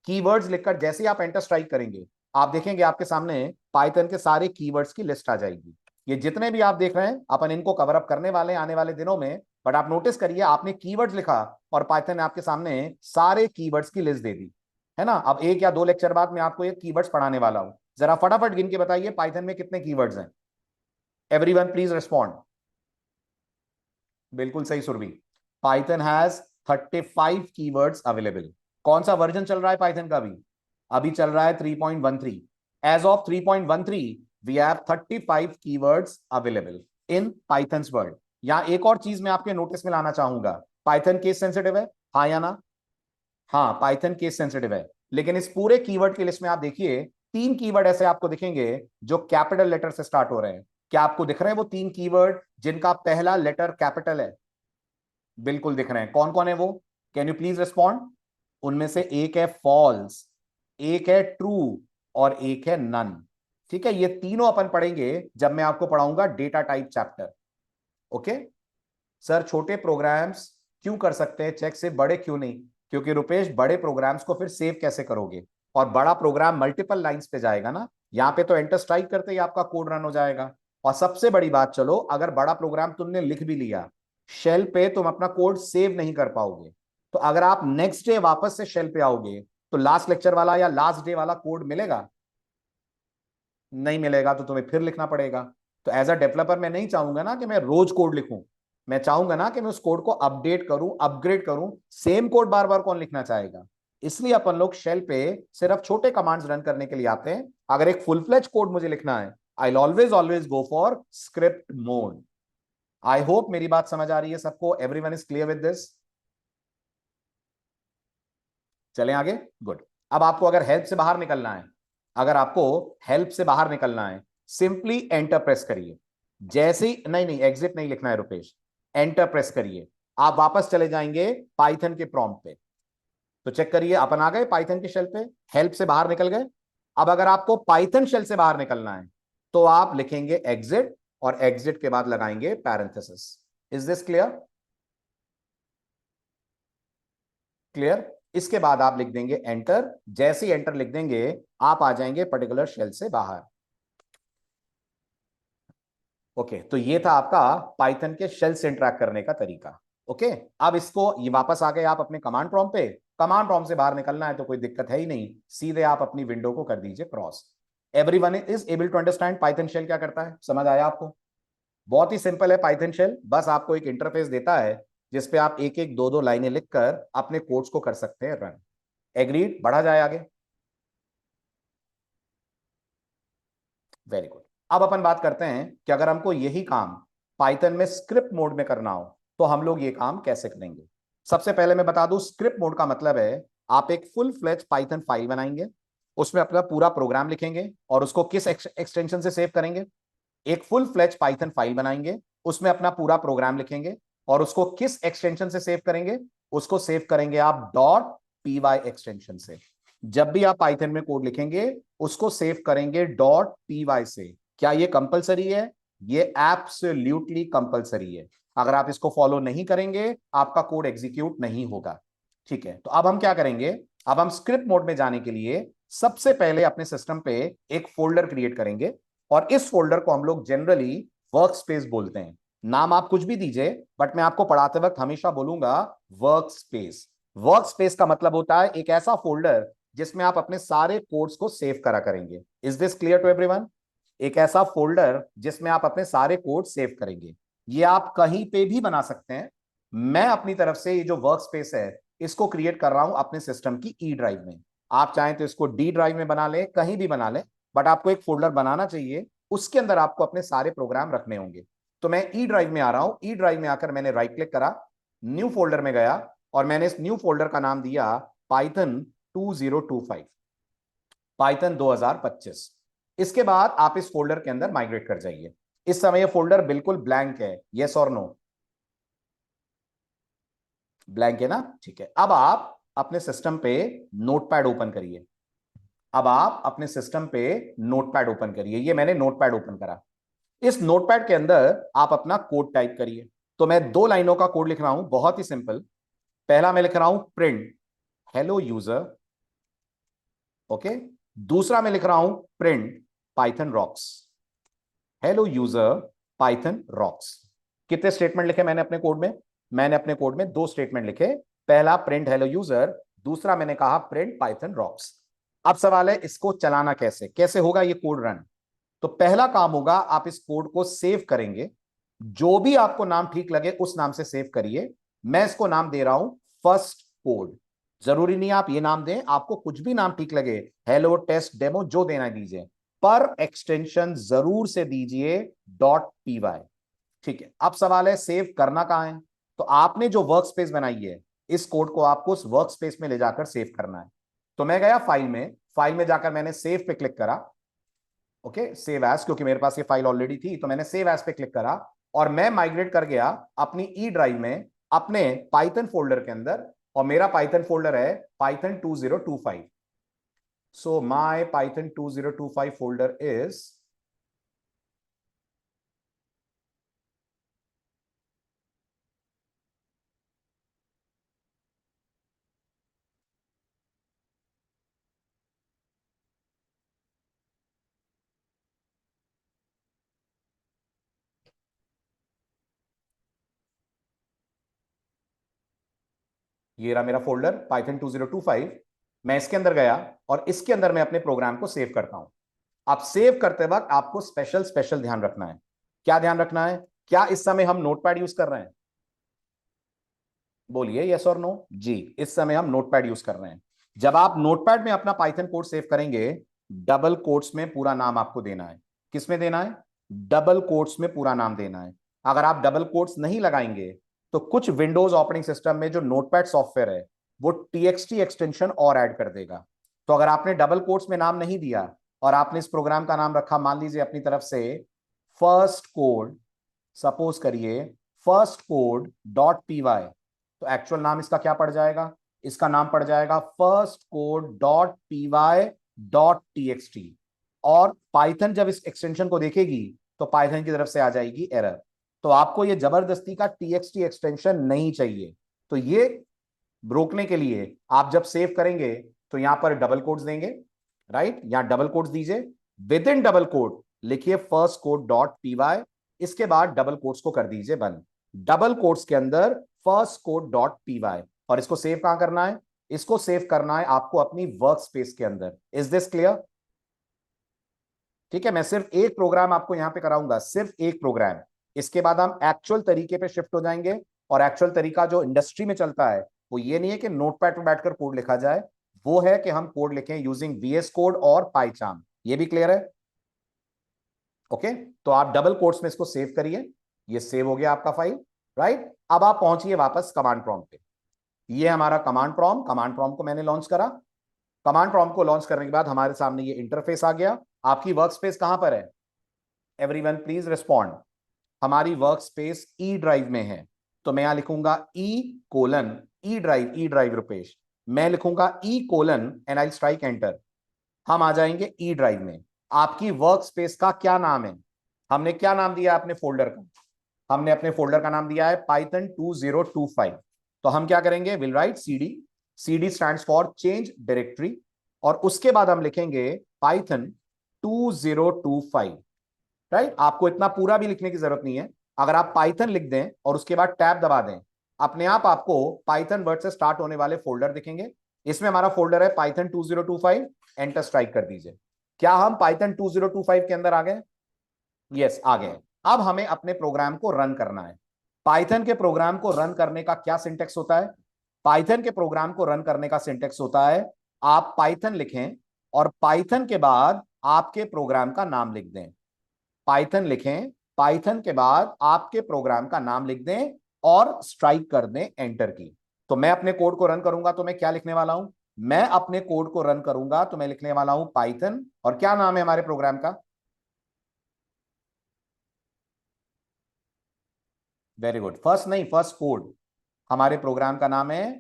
कीवर्ड्स लिखकर जैसे ही आप एंटर स्ट्राइक करेंगे, आप देखेंगे आपके सामने पाइथन के सारे कीवर्ड्स की लिस्ट आ जाएगी। ये जितने भी आप देख रहे हैं अपन इनको कवर अप करने वाले हैं आने वाले दिनों में। बट आप नोटिस करिए, आपने कीवर्ड्स लिखा और पाइथन ने आपके सामने सारे कीवर्ड्स की लिस्ट दे दी, है ना। अब 1 या 2 लेक्चर बाद मैं आपको ये कीवर्ड्स पढ़ाने वाला हूं। जरा फटाफट गिन के बताइए पाइथन में कितने कीवर्ड्स हैं? Everyone please respond. बिल्कुल सही Surabhi, Python has 35 keywords available. कौन सा वर्जन चल रहा है पाइथन का? भी अभी चल रहा है 3.13। As of 3.13 we have 35 keywords available in Python's world. यहां एक और चीज मैं आपके नोटिस में लाना चाहूंगा, पाइथन केस सेंसिटिव है, हाँ या ना? हाँ, पाइथन केस सेंसिटिव है। लेकिन इस पूरे कीवर्ड की लिस्ट में आप देखिए 3 कीवर्ड ऐसे आपको दिखेंगे जो कैपिटल लेटर से स्टार्ट हो रहे हैं। क्या आपको दिख रहे हैं वो 3 कीवर्ड जिनका पहला लेटर कैपिटल है? बिल्कुल दिख रहे हैं। कौन कौन है वो? Can you please respond? उनमें से एक है फॉल्स, एक है ट्रू और एक है नन। ठीक है, ये तीनों अपन पढ़ेंगे जब मैं आपको पढ़ाऊंगा data type chapter. Okay sir, छोटे प्रोग्राम्स क्यों कर सकते हैं चेक से, बड़े क्यों नहीं? क्योंकि रुपेश बड़े प्रोग्राम्स को फिर सेव कैसे करोगे, और बड़ा प्रोग्राम मल्टीपल लाइंस पे जाएगा ना। यहाँ पे तो एंटर स्ट्राइक करते ही आपका कोड रन हो जाएगा। और सबसे बड़ी बात, चलो अगर बड़ा प्रोग्राम तुमने लिख भी लिया, शेल पे तुम अपना कोड सेव नहीं कर पाओगे। तो अगर आप नेक्स्ट डे वापस से शेल पे आओगे तो लास्ट लेक्चर वाला या लास्ट डे वाला कोड मिलेगा? नहीं मिलेगा, तो तुम्हें फिर लिखना पड़ेगा। तो एज अ डेवलपर मैं नहीं चाहूंगा ना कि मैं रोज कोड लिखूं, मैं चाहूंगा ना कि मैं उस कोड को अपडेट करूं, अपग्रेड करूं। सेम कोड बार बार कौन लिखना चाहेगा? इसलिए अपन लोग शेल पे सिर्फ छोटे कमांड्स रन करने के लिए आते हैं। अगर एक फुल फ्लेज कोड मुझे लिखना है, I always always go for script mode. I hope मेरी बात समझ आ रही है सबको, everyone is clear with this. चलें आगे, गुड। अब आपको अगर हेल्प से बाहर निकलना है, अगर आपको हेल्प से बाहर निकलना है, सिंपली एंटर प्रेस करिए। जैसे ही, नहीं नहीं एग्जिट नहीं लिखना है रुपेश, एंटर प्रेस करिए, आप वापस चले जाएंगे पाइथन के प्रॉम्प्ट पे। तो चेक करिए, अपन आ गए पाइथन के शेल पे, हेल्प से बाहर निकल गए। अब अगर आपको पाइथन शेल से बाहर निकलना है तो आप लिखेंगे एग्जिट, और एग्जिट के बाद लगाएंगे parenthesis. Is this clear? Clear. इसके बाद आप लिख देंगे एंटर। जैसे ही एंटर लिख देंगे आप आ जाएंगे पर्टिकुलर शेल से बाहर। ओके, तो ये था आपका पाइथन के शेल से इंटरैक्ट करने का तरीका। ओके, अब इसको ये वापस आ गए आप अपने कमांड प्रॉम्प्ट पे। कमांड प्रॉम्प्ट से बाहर निकलना है तो कोई दिक्कत है ही नहीं, सीधे आप अपनी विंडो को कर दीजिए cross. Everyone is able to understand Python shell क्या करता है? समझ आया आपको? बहुत ही सिंपल है पाइथन शेल, बस आपको एक इंटरफेस देता है जिसपे आप एक एक दो दो लाइनें लिखकर अपने कोड्स को कर सकते हैं रन। एग्रीड? बढ़ा जाए आगे। Very good. अब अपन बात करते हैं कि अगर हमको यही काम पाइथन में स्क्रिप्ट मोड में करना हो तो हम लोग ये काम कैसे करेंगे। सबसे पहले मैं बता दूं, स्क्रिप्ट मोड का मतलब है आप एक फुल फ्लेज पाइथन फाइल बनाएंगे, उसमें अपना पूरा प्रोग्राम लिखेंगे और उसको किस एक्सटेंशन से सेव करेंगे। एक फुल फ्लेज पाइथन फाइल बनाएंगे, उसमें अपना पूरा प्रोग्राम लिखेंगे और उसको किस एक्सटेंशन से सेव करेंगे? उसको सेव करेंगे आप डॉट पी एक्सटेंशन से। जब भी आप पाइथन में कोड लिखेंगे उसको सेव करेंगे डॉट पी से। क्या ये कंपलसरी है? ये एब्सोल्युटली कंपलसरी है। अगर आप इसको फॉलो नहीं करेंगे आपका कोड एग्जीक्यूट नहीं होगा। ठीक है, तो अब हम क्या करेंगे? अब हम स्क्रिप्ट मोड में जाने के लिए सबसे पहले अपने सिस्टम पे एक फोल्डर क्रिएट करेंगे और इस फोल्डर को हम लोग जनरली वर्क स्पेस बोलते हैं। नाम आप कुछ भी दीजिए, बट मैं आपको पढ़ाते वक्त हमेशा बोलूंगा वर्क स्पेस। वर्क स्पेस का मतलब होता है एक ऐसा फोल्डर जिसमें आप अपने सारे कोड्स को सेव करा करेंगे। Is this clear to everyone? एक ऐसा फोल्डर जिसमें आप अपने सारे कोड सेव करेंगे। ये आप कहीं पे भी बना सकते हैं। मैं अपनी तरफ से ये जो वर्क स्पेस है इसको क्रिएट कर रहा हूं अपने सिस्टम की ई ड्राइव में। आप चाहें तो इसको डी ड्राइव में बना लें, कहीं भी बना लें, बट आपको एक फोल्डर बनाना चाहिए, उसके अंदर आपको अपने सारे प्रोग्राम रखने होंगे। तो मैं ई ड्राइव में आ रहा हूं, ई ड्राइव में आकर मैंने राइट क्लिक करा, न्यू फोल्डर में गया और मैंने इस न्यू फोल्डर का नाम दिया पाइथन 2025, पाइथन 2025। इसके बाद आप इस फोल्डर के अंदर माइग्रेट कर जाइए। इस समय ये फोल्डर बिल्कुल ब्लैंक है, यस और नो? ब्लैंक है ना? ठीक है, अब आप अपने सिस्टम पे नोटपैड ओपन करिए। अब आप अपने सिस्टम पे नोटपैड ओपन करिए। ये मैंने नोटपैड ओपन करा। इस नोटपैड के अंदर आप अपना कोड टाइप करिए। तो मैं 2 लाइनों का कोड लिख रहा हूं, बहुत ही सिंपल। पहला मैं लिख रहा हूं प्रिंट हेलो यूजर, ओके। दूसरा मैं लिख रहा हूं print Python rocks, hello user Python rocks. कितने स्टेटमेंट लिखे मैंने अपने कोड में? मैंने अपने कोड में 2 स्टेटमेंट लिखे। पहला प्रिंट हेलो यूजर, दूसरा मैंने कहा प्रिंट पाइथन रॉक्स। अब सवाल है इसको चलाना कैसे, कैसे होगा ये कोड रन? तो पहला काम होगा आप इस कोड को सेव करेंगे। जो भी आपको नाम ठीक लगे उस नाम से सेव करिए। मैं इसको नाम दे रहा हूं फर्स्ट कोड। जरूरी नहीं आप ये नाम दें, आपको कुछ भी नाम ठीक लगे, हेलो टेस्ट डेमो जो देना दीजिए, पर एक्सटेंशन जरूर से दीजिए डॉट पी। ठीक है, अब सवाल है सेव करना कहां है? तो आपने जो वर्क स्पेस बनाई है इस कोड को आपको उस वर्क स्पेस में ले जाकर सेव करना है। तो मैं गया फाइल में, फाइल में जाकर मैंने सेव पे क्लिक करा। ओके, सेव एज, क्योंकि मेरे पास ये फाइल ऑलरेडी थी तो मैंने सेव एज पे क्लिक करा और मैं माइग्रेट कर गया अपनी ई ड्राइव में अपने पाइथन फोल्डर के अंदर। और मेरा पाइथन फोल्डर है Python 2025। So my Python 2025 folder is, ये रहा मेरा फोल्डर पाइथन 2025। मैं इसके अंदर गया और इसके अंदर मैं अपने प्रोग्राम को सेव करता हूं। अब सेव करते वक्त आपको स्पेशल स्पेशल ध्यान रखना है। क्या ध्यान रखना है? क्या इस समय हम नोटपैड यूज कर रहे हैं? बोलिए यस और नो। जी, इस समय हम नोटपैड यूज कर रहे हैं। जब आप नोटपैड में अपना पाइथन कोड सेव करेंगे, डबल कोट्स में पूरा नाम आपको देना है। किसमें देना है? डबल कोट्स में पूरा नाम देना है। अगर आप डबल कोट्स नहीं लगाएंगे तो कुछ विंडोज ऑपरेटिंग सिस्टम में जो नोटपैड सॉफ्टवेयर है वो txt एक्सटेंशन और ऐड कर देगा। तो अगर आपने डबल कोट्स में नाम नहीं दिया और आपने इस प्रोग्राम का नाम रखा मान लीजिए अपनी तरफ से फर्स्ट कोड, सपोज करिए फर्स्ट कोड डॉट पीवाई, तो एक्चुअल नाम इसका क्या पड़ जाएगा? इसका नाम पड़ जाएगा first code dot PY dot TXT. और पाइथन जब इस एक्सटेंशन को देखेगी तो पाइथन की तरफ से आ जाएगी एरर। तो आपको ये जबरदस्ती का टीएक्सटी एक्सटेंशन नहीं चाहिए। तो ये रोकने के लिए आप जब सेव करेंगे तो यहां पर डबल कोट्स देंगे, राइट? यहां डबल कोट्स दीजिए, विद इन डबल कोट लिखिए फर्स्ट कोड डॉट पीवाई, इसके बाद डबल कोट्स को कर दीजिए बंद, डबल कोट्स के अंदर फर्स्ट कोड डॉट पीवाई। और इसको सेव कहां करना है? इसको सेव करना है आपको अपनी वर्क स्पेस के अंदर। Is this clear? ठीक है, मैं सिर्फ एक प्रोग्राम आपको यहां पे कराऊंगा, सिर्फ एक प्रोग्राम। इसके बाद हम एक्चुअल तरीके पे शिफ्ट हो जाएंगे। और एक्चुअल तरीका जो इंडस्ट्री में चलता है वो ये नहीं है कि नोटपैड पे बैठकर कोड लिखा जाए, वो है कि हम कोड लिखें यूजिंग वीएस कोड और पाइचार्म। ये भी क्लियर है? ओके, तो आप डबल कोट्स में इसको सेव करिए। ये सेव हो गया आपका फाइल, राइट? अब आप पहुंचिए वापस कमांड प्रॉम्प्ट पे। ये हमारा कमांड प्रॉम्प्ट, कमांड प्रॉम्प्ट को मैंने लॉन्च करा। कमांड प्रॉम्प्ट को लॉन्च करने के बाद हमारे सामने ये इंटरफेस आ गया। आपकी वर्क स्पेस कहां पर है? Everyone please respond. हमारी वर्क स्पेस ई ड्राइव में है। तो मैं यहां लिखूंगा E drive, E drive Rupesh, मैं लिखूंगा E and I strike enter. हम आ जाएंगे ई ड्राइव में। आपकी वर्क स्पेस का क्या नाम है? हमने क्या नाम दिया अपने फोल्डर का? हमने अपने फोल्डर का नाम दिया है पाइथन 2025। तो हम क्या करेंगे? Will write CD, CD stands for change directory, और उसके बाद हम लिखेंगे पाइथन 2025, राइट? आपको इतना पूरा भी लिखने की जरूरत नहीं है। अगर आप पाइथन लिख दें और उसके बाद टैब दबा दें, अपने आप आपको पाइथन वर्ड से स्टार्ट होने वाले फोल्डर दिखेंगे। इसमें हमारा फोल्डर है पाइथन 2025। एंटर स्ट्राइक कर दीजिए। क्या हम पाइथन 2025 के अंदर आ गए? यस, आ गए। अब हमें अपने प्रोग्राम को रन करना है। पाइथन के प्रोग्राम को रन करने का क्या सिंटेक्स होता है? पाइथन के प्रोग्राम को रन करने का सिंटेक्स होता है, आप पाइथन लिखें और पाइथन के बाद आपके प्रोग्राम का नाम लिख दें। पाइथन लिखें, पाइथन के बाद आपके प्रोग्राम का नाम लिख दें और स्ट्राइक कर दें एंटर की। तो मैं अपने कोड को रन करूंगा तो मैं क्या लिखने वाला हूं? मैं अपने कोड को रन करूंगा तो मैं लिखने वाला हूं पाइथन, और क्या नाम है हमारे प्रोग्राम का? वेरी गुड, फर्स्ट नहीं, फर्स्ट कोड। हमारे प्रोग्राम का नाम है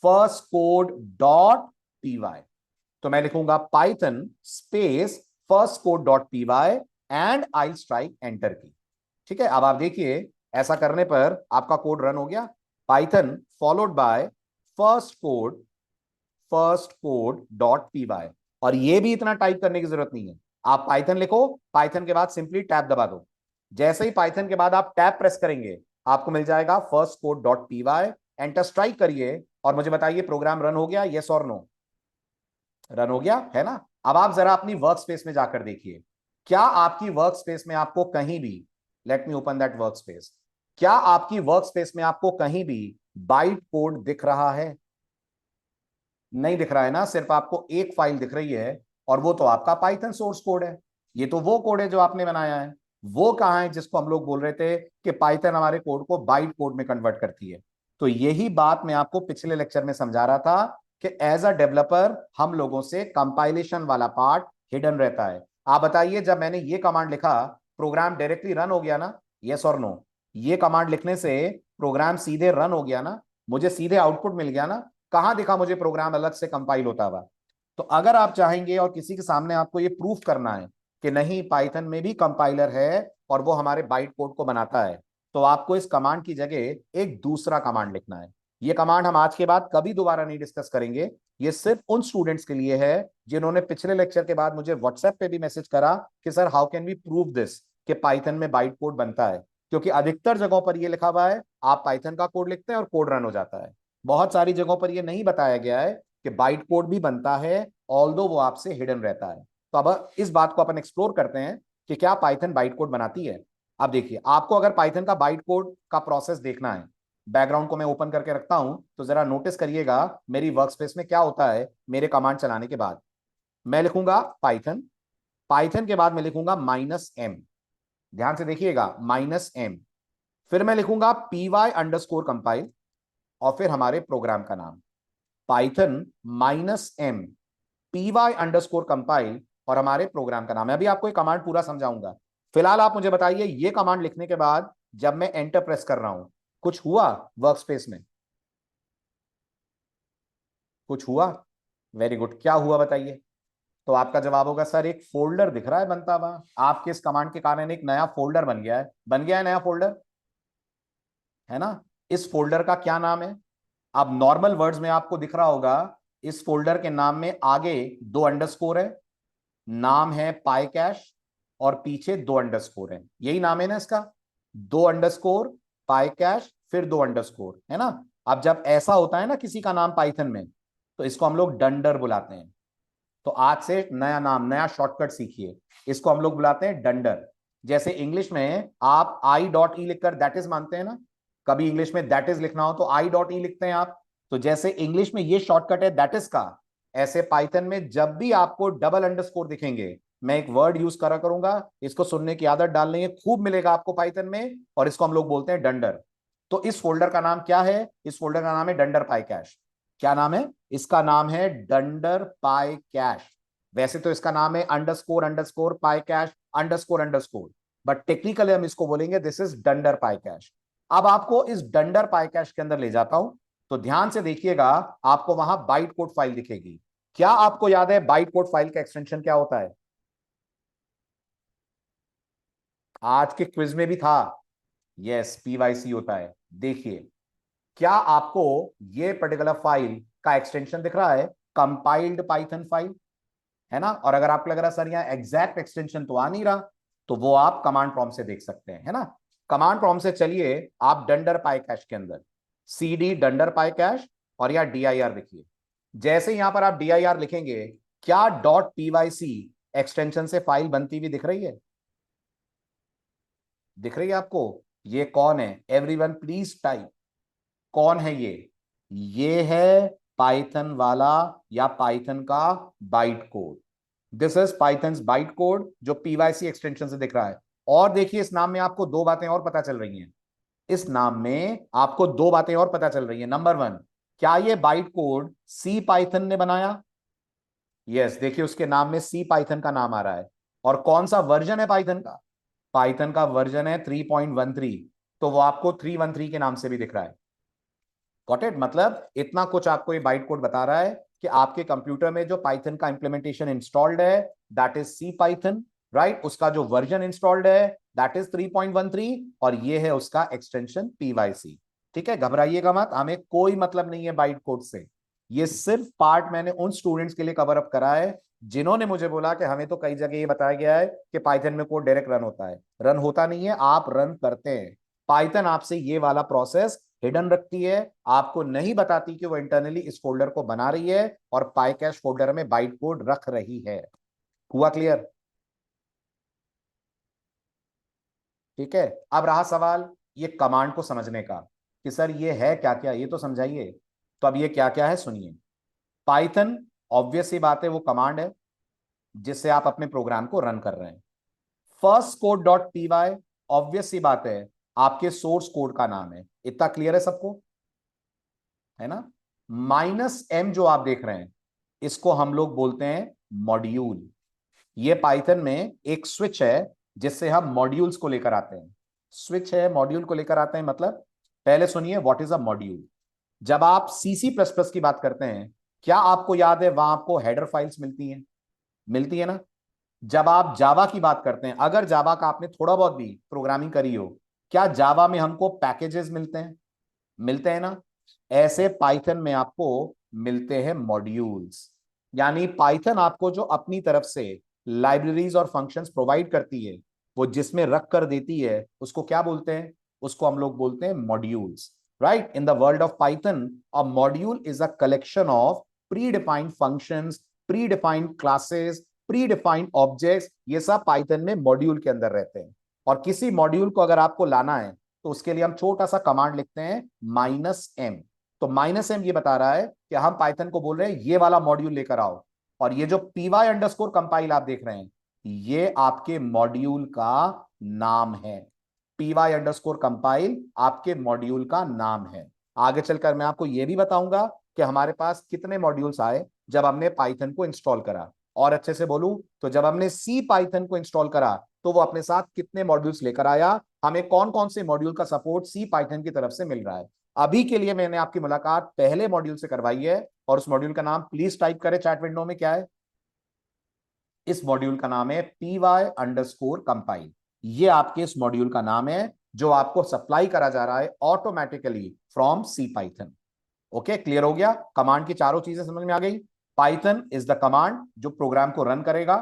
फर्स्ट कोड डॉट पीवाई। तो मैं लिखूंगा Python space first code dot PY and I strike enter key. ठीक है, अब आप देखिए ऐसा करने पर आपका कोड रन हो गया, Python followed by first code dot PY. और ये भी इतना टाइप करने की जरूरत नहीं है, आप पाइथन लिखो, पाइथन के बाद सिंपली टैब दबा दो। जैसे ही पाइथन के बाद आप टैब प्रेस करेंगे आपको मिल जाएगा first code dot PY. Enter strike करिए और मुझे बताइए प्रोग्राम रन हो गया, यस और नो? रन हो गया है ना? अब आप जरा अपनी वर्क स्पेस में जाकर देखिए, क्या आपकी वर्क स्पेस में आपको कहीं भी, let me open that work space, क्या आपकी वर्क स्पेस में आपको कहीं भी बाइट कोड दिख रहा है? नहीं दिख रहा है ना, सिर्फ आपको एक फाइल दिख रही है और वो तो आपका पाइथन सोर्स कोड है। ये तो वो कोड है जो आपने बनाया है। वो कहां है जिसको हम लोग बोल रहे थे कि पाइथन हमारे कोड को बाइट कोड में कन्वर्ट करती है? तो यही बात मैं आपको पिछले लेक्चर में समझा रहा था कि एज अ डेवलपर हम लोगों से कंपाइलेशन वाला पार्ट हिडन रहता है। आप बताइए, जब मैंने ये कमांड लिखा प्रोग्राम डायरेक्टली रन हो गया ना, यस और नो? ये कमांड लिखने से प्रोग्राम सीधे रन हो गया ना, मुझे सीधे आउटपुट मिल गया ना, कहां दिखा मुझे प्रोग्राम अलग से कंपाइल होता हुआ? तो अगर आप चाहेंगे और किसी के सामने आपको ये प्रूफ करना है कि नहीं पाइथन में भी कंपाइलर है और वो हमारे बाइट कोड को बनाता है, तो आपको इस कमांड की जगह एक दूसरा कमांड लिखना है। ये कमांड हम आज के बाद कभी दोबारा नहीं डिस्कस करेंगे। ये सिर्फ उन स्टूडेंट्स के लिए है जिन्होंने पिछले लेक्चर के बाद मुझे व्हाट्सएप पे भी मैसेज करा कि sir how can we prove this कि पाइथन में बाइट कोड बनता है। क्योंकि अधिकतर जगहों पर यह लिखा हुआ है आप पाइथन का कोड लिखते हैं और कोड रन हो जाता है। बहुत सारी जगहों पर यह नहीं बताया गया है कि बाइट कोड भी बनता है, ऑल्दो वो आपसे हिडन रहता है। तो अब इस बात को अपन एक्सप्लोर करते हैं कि क्या पाइथन बाइट कोड बनाती है। अब देखिए, आपको अगर पाइथन का बाइट कोड का प्रोसेस देखना है, बैकग्राउंड को मैं ओपन करके रखता हूं तो जरा नोटिस करिएगा मेरी वर्कस्पेस में क्या होता है। मेरे कमांड चलाने के बाद मैं लिखूंगा पाइथन, पाइथन के बाद मैं लिखूंगा -m, ध्यान से देखिएगा -m, फिर मैं लिखूंगा py_compile और फिर हमारे प्रोग्राम का नाम। पाइथन -m py_compile और हमारे प्रोग्राम का नाम है। अभी आपको ये कमांड पूरा समझाऊंगा। फिलहाल आप मुझे बताइए, ये कमांड लिखने के बाद जब मैं एंटर प्रेस कर रहा हूं, कुछ हुआ वर्कस्पेस में? कुछ हुआ? Very good. क्या हुआ बताइए? तो आपका जवाब होगा सर एक फोल्डर दिख रहा है बनता हुआ। आपके इस कमांड के कारण एक नया फोल्डर बन गया है। बन गया है नया फोल्डर, है ना? इस फोल्डर का क्या नाम है? अब नॉर्मल वर्ड्स में आपको दिख रहा होगा, इस फोल्डर के नाम में आगे 2 अंडरस्कोर है, नाम है पाई कैश, और पीछे 2 अंडरस्कोर है। यही नाम है ना इसका? 2 अंडरस्कोर पाई कैश, फिर 2 अंडरस्कोर, है ना? अब जब ऐसा होता है ना किसी का नाम पाइथन में, तो इसको हम लोग डंडर बुलाते हैं। तो आज से नया नाम, नया शॉर्टकट सीखिए, इसको हम लोग बुलाते हैं डंडर। जैसे इंग्लिश में आप I.E लिखकर दैट इज मानते हैं ना, कभी इंग्लिश में दैट इज लिखना हो तो I.E लिखते हैं आप। तो जैसे इंग्लिश में ये शॉर्टकट है दैट इज का, ऐसे पाइथन में जब भी आपको डबल अंडरस्कोर दिखेंगे, मैं एक वर्ड यूज करा करूंगा, इसको सुनने की आदत डालनी है, खूब मिलेगा आपको पाइथन में, और इसको हम लोग बोलते हैं डंडर। तो इस फोल्डर का नाम क्या है? इस फोल्डर का नाम है डंडर पाई कैश। क्या नाम है इसका? नाम है डंडर पाई कैश। वैसे तो इसका नाम है underscore underscore pi cash underscore underscore, but technically हम इसको बोलेंगे दिस इज डंडर पाई कैश। अब आपको इस डंडर पाई कैश के अंदर ले जाता हूं, तो ध्यान से देखिएगा, आपको वहां बाइट कोड फाइल दिखेगी। क्या आपको याद है बाइट कोड फाइल का एक्सटेंशन क्या होता है? आज के क्विज में भी था। यस, PYC होता है। देखिए, क्या आपको ये पर्टिकुलर फाइल का एक्सटेंशन दिख रहा है? कंपाइल्ड पाइथन फाइल, है ना? और अगर आपको लग रहा है सर यहाँ एग्जैक्ट एक्सटेंशन तो आ नहीं रहा, तो वो आप कमांड प्रॉम्प्ट से देख सकते हैं, है ना? कमांड प्रॉम्प्ट से चलिए आप डंडर पाई कैश के अंदर CD डंडर पाई कैश और या DIR लिखिए। जैसे यहां पर आप DIR लिखेंगे, क्या .pyc एक्सटेंशन से फाइल बनती हुई दिख रही है? दिख रही है आपको? ये कौन है? Everyone please type. कौन है ये? ये है पाइथन वाला या पाइथन का byte code. This is Python byte code जो PYC एक्सटेंशन से दिख रहा है। और देखिए, इस नाम में आपको दो बातें और पता चल रही हैं। इस नाम में आपको दो बातें और पता चल रही हैं। नंबर वन, क्या ये बाइट कोड सी पाइथन ने बनाया? यस, देखिए उसके नाम में सी पाइथन का नाम आ रहा है। और कौन सा वर्जन है पाइथन का? पाइथन का वर्जन है 3.13, तो वो आपको 313 के नाम से भी दिख रहा है। Got it? मतलब इतना कुछ आपको ये बाइट कोड बता रहा है कि आपके कंप्यूटर में जो पाइथन का इंप्लीमेंटेशन इंस्टॉल्ड है that is C Python, right? उसका जो वर्जन इंस्टॉल्ड है दैट इज 3.13, और ये है उसका एक्सटेंशन PYC। ठीक है, घबराइएगा मत, हमें कोई मतलब नहीं है बाइट कोड से। ये सिर्फ पार्ट मैंने उन स्टूडेंट्स के लिए कवर अप करा है जिन्होंने मुझे बोला कि हमें तो कई जगह ये बताया गया है कि पाइथन में कोड डायरेक्ट रन होता है। रन होता नहीं है, आप रन करते हैं। पाइथन आपसे ये वाला प्रोसेस हिडन रखती है, आपको नहीं बताती कि वो इंटरनली इस फोल्डर को बना रही है और पाईकैश फोल्डर में बाइट कोड रख रही है। हुआ क्लियर? ठीक है, अब रहा सवाल ये कमांड को समझने का कि सर ये है क्या क्या, ये तो समझाइए। तो अब ये क्या क्या है सुनिए। पाइथन, ऑब्वियस सी बात है, वो कमांड है जिससे आप अपने प्रोग्राम को रन कर रहे हैं। First code dot PY, obvious सी बात है, आपके सोर्स कोड का नाम है। इतना क्लियर है सबको, है ना? -m जो आप देख रहे हैं, इसको हम लोग बोलते हैं मॉड्यूल। ये पाइथन में एक स्विच है जिससे हम मॉड्यूल्स को लेकर आते हैं। स्विच है, मॉड्यूल को लेकर आते हैं, मतलब पहले सुनिए व्हाट इज अ मॉड्यूल। जब आप C++ की बात करते हैं, क्या आपको याद है वहां आपको हेडर फाइल्स मिलती हैं? मिलती है ना? जब आप जावा की बात करते हैं, अगर जावा का आपने थोड़ा बहुत भी प्रोग्रामिंग करी हो, क्या जावा में हमको पैकेजेस मिलते हैं? मिलते हैं ना? ऐसे पाइथन में आपको मिलते हैं मॉड्यूल्स। यानी पाइथन आपको जो अपनी तरफ से लाइब्रेरीज और फंक्शंस प्रोवाइड करती है, वो जिसमें रख कर देती है, उसको क्या बोलते हैं? उसको हम लोग बोलते हैं modules. Right? In the world of Python, a module is a collection of pre defined functions, pre defined classes, pre defined objects, ये सब पाइथन में मॉड्यूल के अंदर रहते हैं। और किसी मॉड्यूल को अगर आपको लाना है, तो उसके लिए हम छोटा सा कमांड लिखते हैं -m। तो -m ये बता रहा है कि हम पाइथन को बोल रहे हैं ये वाला मॉड्यूल लेकर आओ। और ये जो py_compile आप देख रहे हैं, ये आपके मॉड्यूल का नाम है। py_compile आपके मॉड्यूल का नाम है। आगे चलकर मैं आपको यह भी बताऊंगा कि हमारे पास कितने मॉड्यूल्स आए जब हमने पाइथन को इंस्टॉल करा, और अच्छे से बोलूं तो जब हमने सी पाइथन को इंस्टॉल करा तो वो अपने साथ कितने मॉड्यूल्स लेकर आया, हमें कौन कौन से मॉड्यूल का सपोर्ट सी पाइथन की तरफ से मिल रहा है। अभी के लिए मैंने आपकी मुलाकात पहले मॉड्यूल से करवाई है, और उस मॉड्यूल का नाम प्लीज टाइप करें चैट विंडो में, क्या है? इस मॉड्यूल का नाम है py_compile। ये आपके इस मॉड्यूल का नाम है जो आपको सप्लाई करा जा रहा है automatically from C Python. Okay, clear हो गया? कमांड की चारों चीजें समझ में आ गई। पाइथन इज द कमांड जो प्रोग्राम को रन करेगा।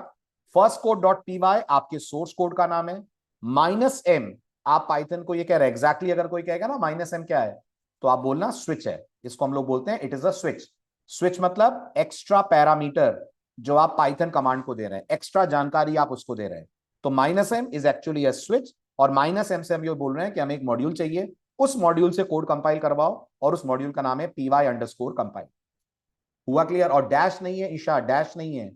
First code dot P Y आपके सोर्स कोड का नाम है। माइनस एम, आप पाइथन को ये कह रहे हैं एग्जैक्टली, अगर कोई कहेगा ना माइनस एम क्या है, तो आप बोलना स्विच है। इसको हम लोग बोलते हैं it is a switch. Switch मतलब एक्स्ट्रा पैरामीटर जो आप पाइथन कमांड को दे रहे हैं, एक्स्ट्रा जानकारी आप उसको दे रहे हैं। तो minus M is actually a switch, और माइनस एम से हम ये बोल रहे हैं कि हमें एक मॉड्यूल चाहिए, उस मॉड्यूल से कोड कंपाइल करवाओ, और उस मॉड्यूल का नाम है py_compile। हुआ क्लियर? और डैश नहीं है ईशा, डैश नहीं है,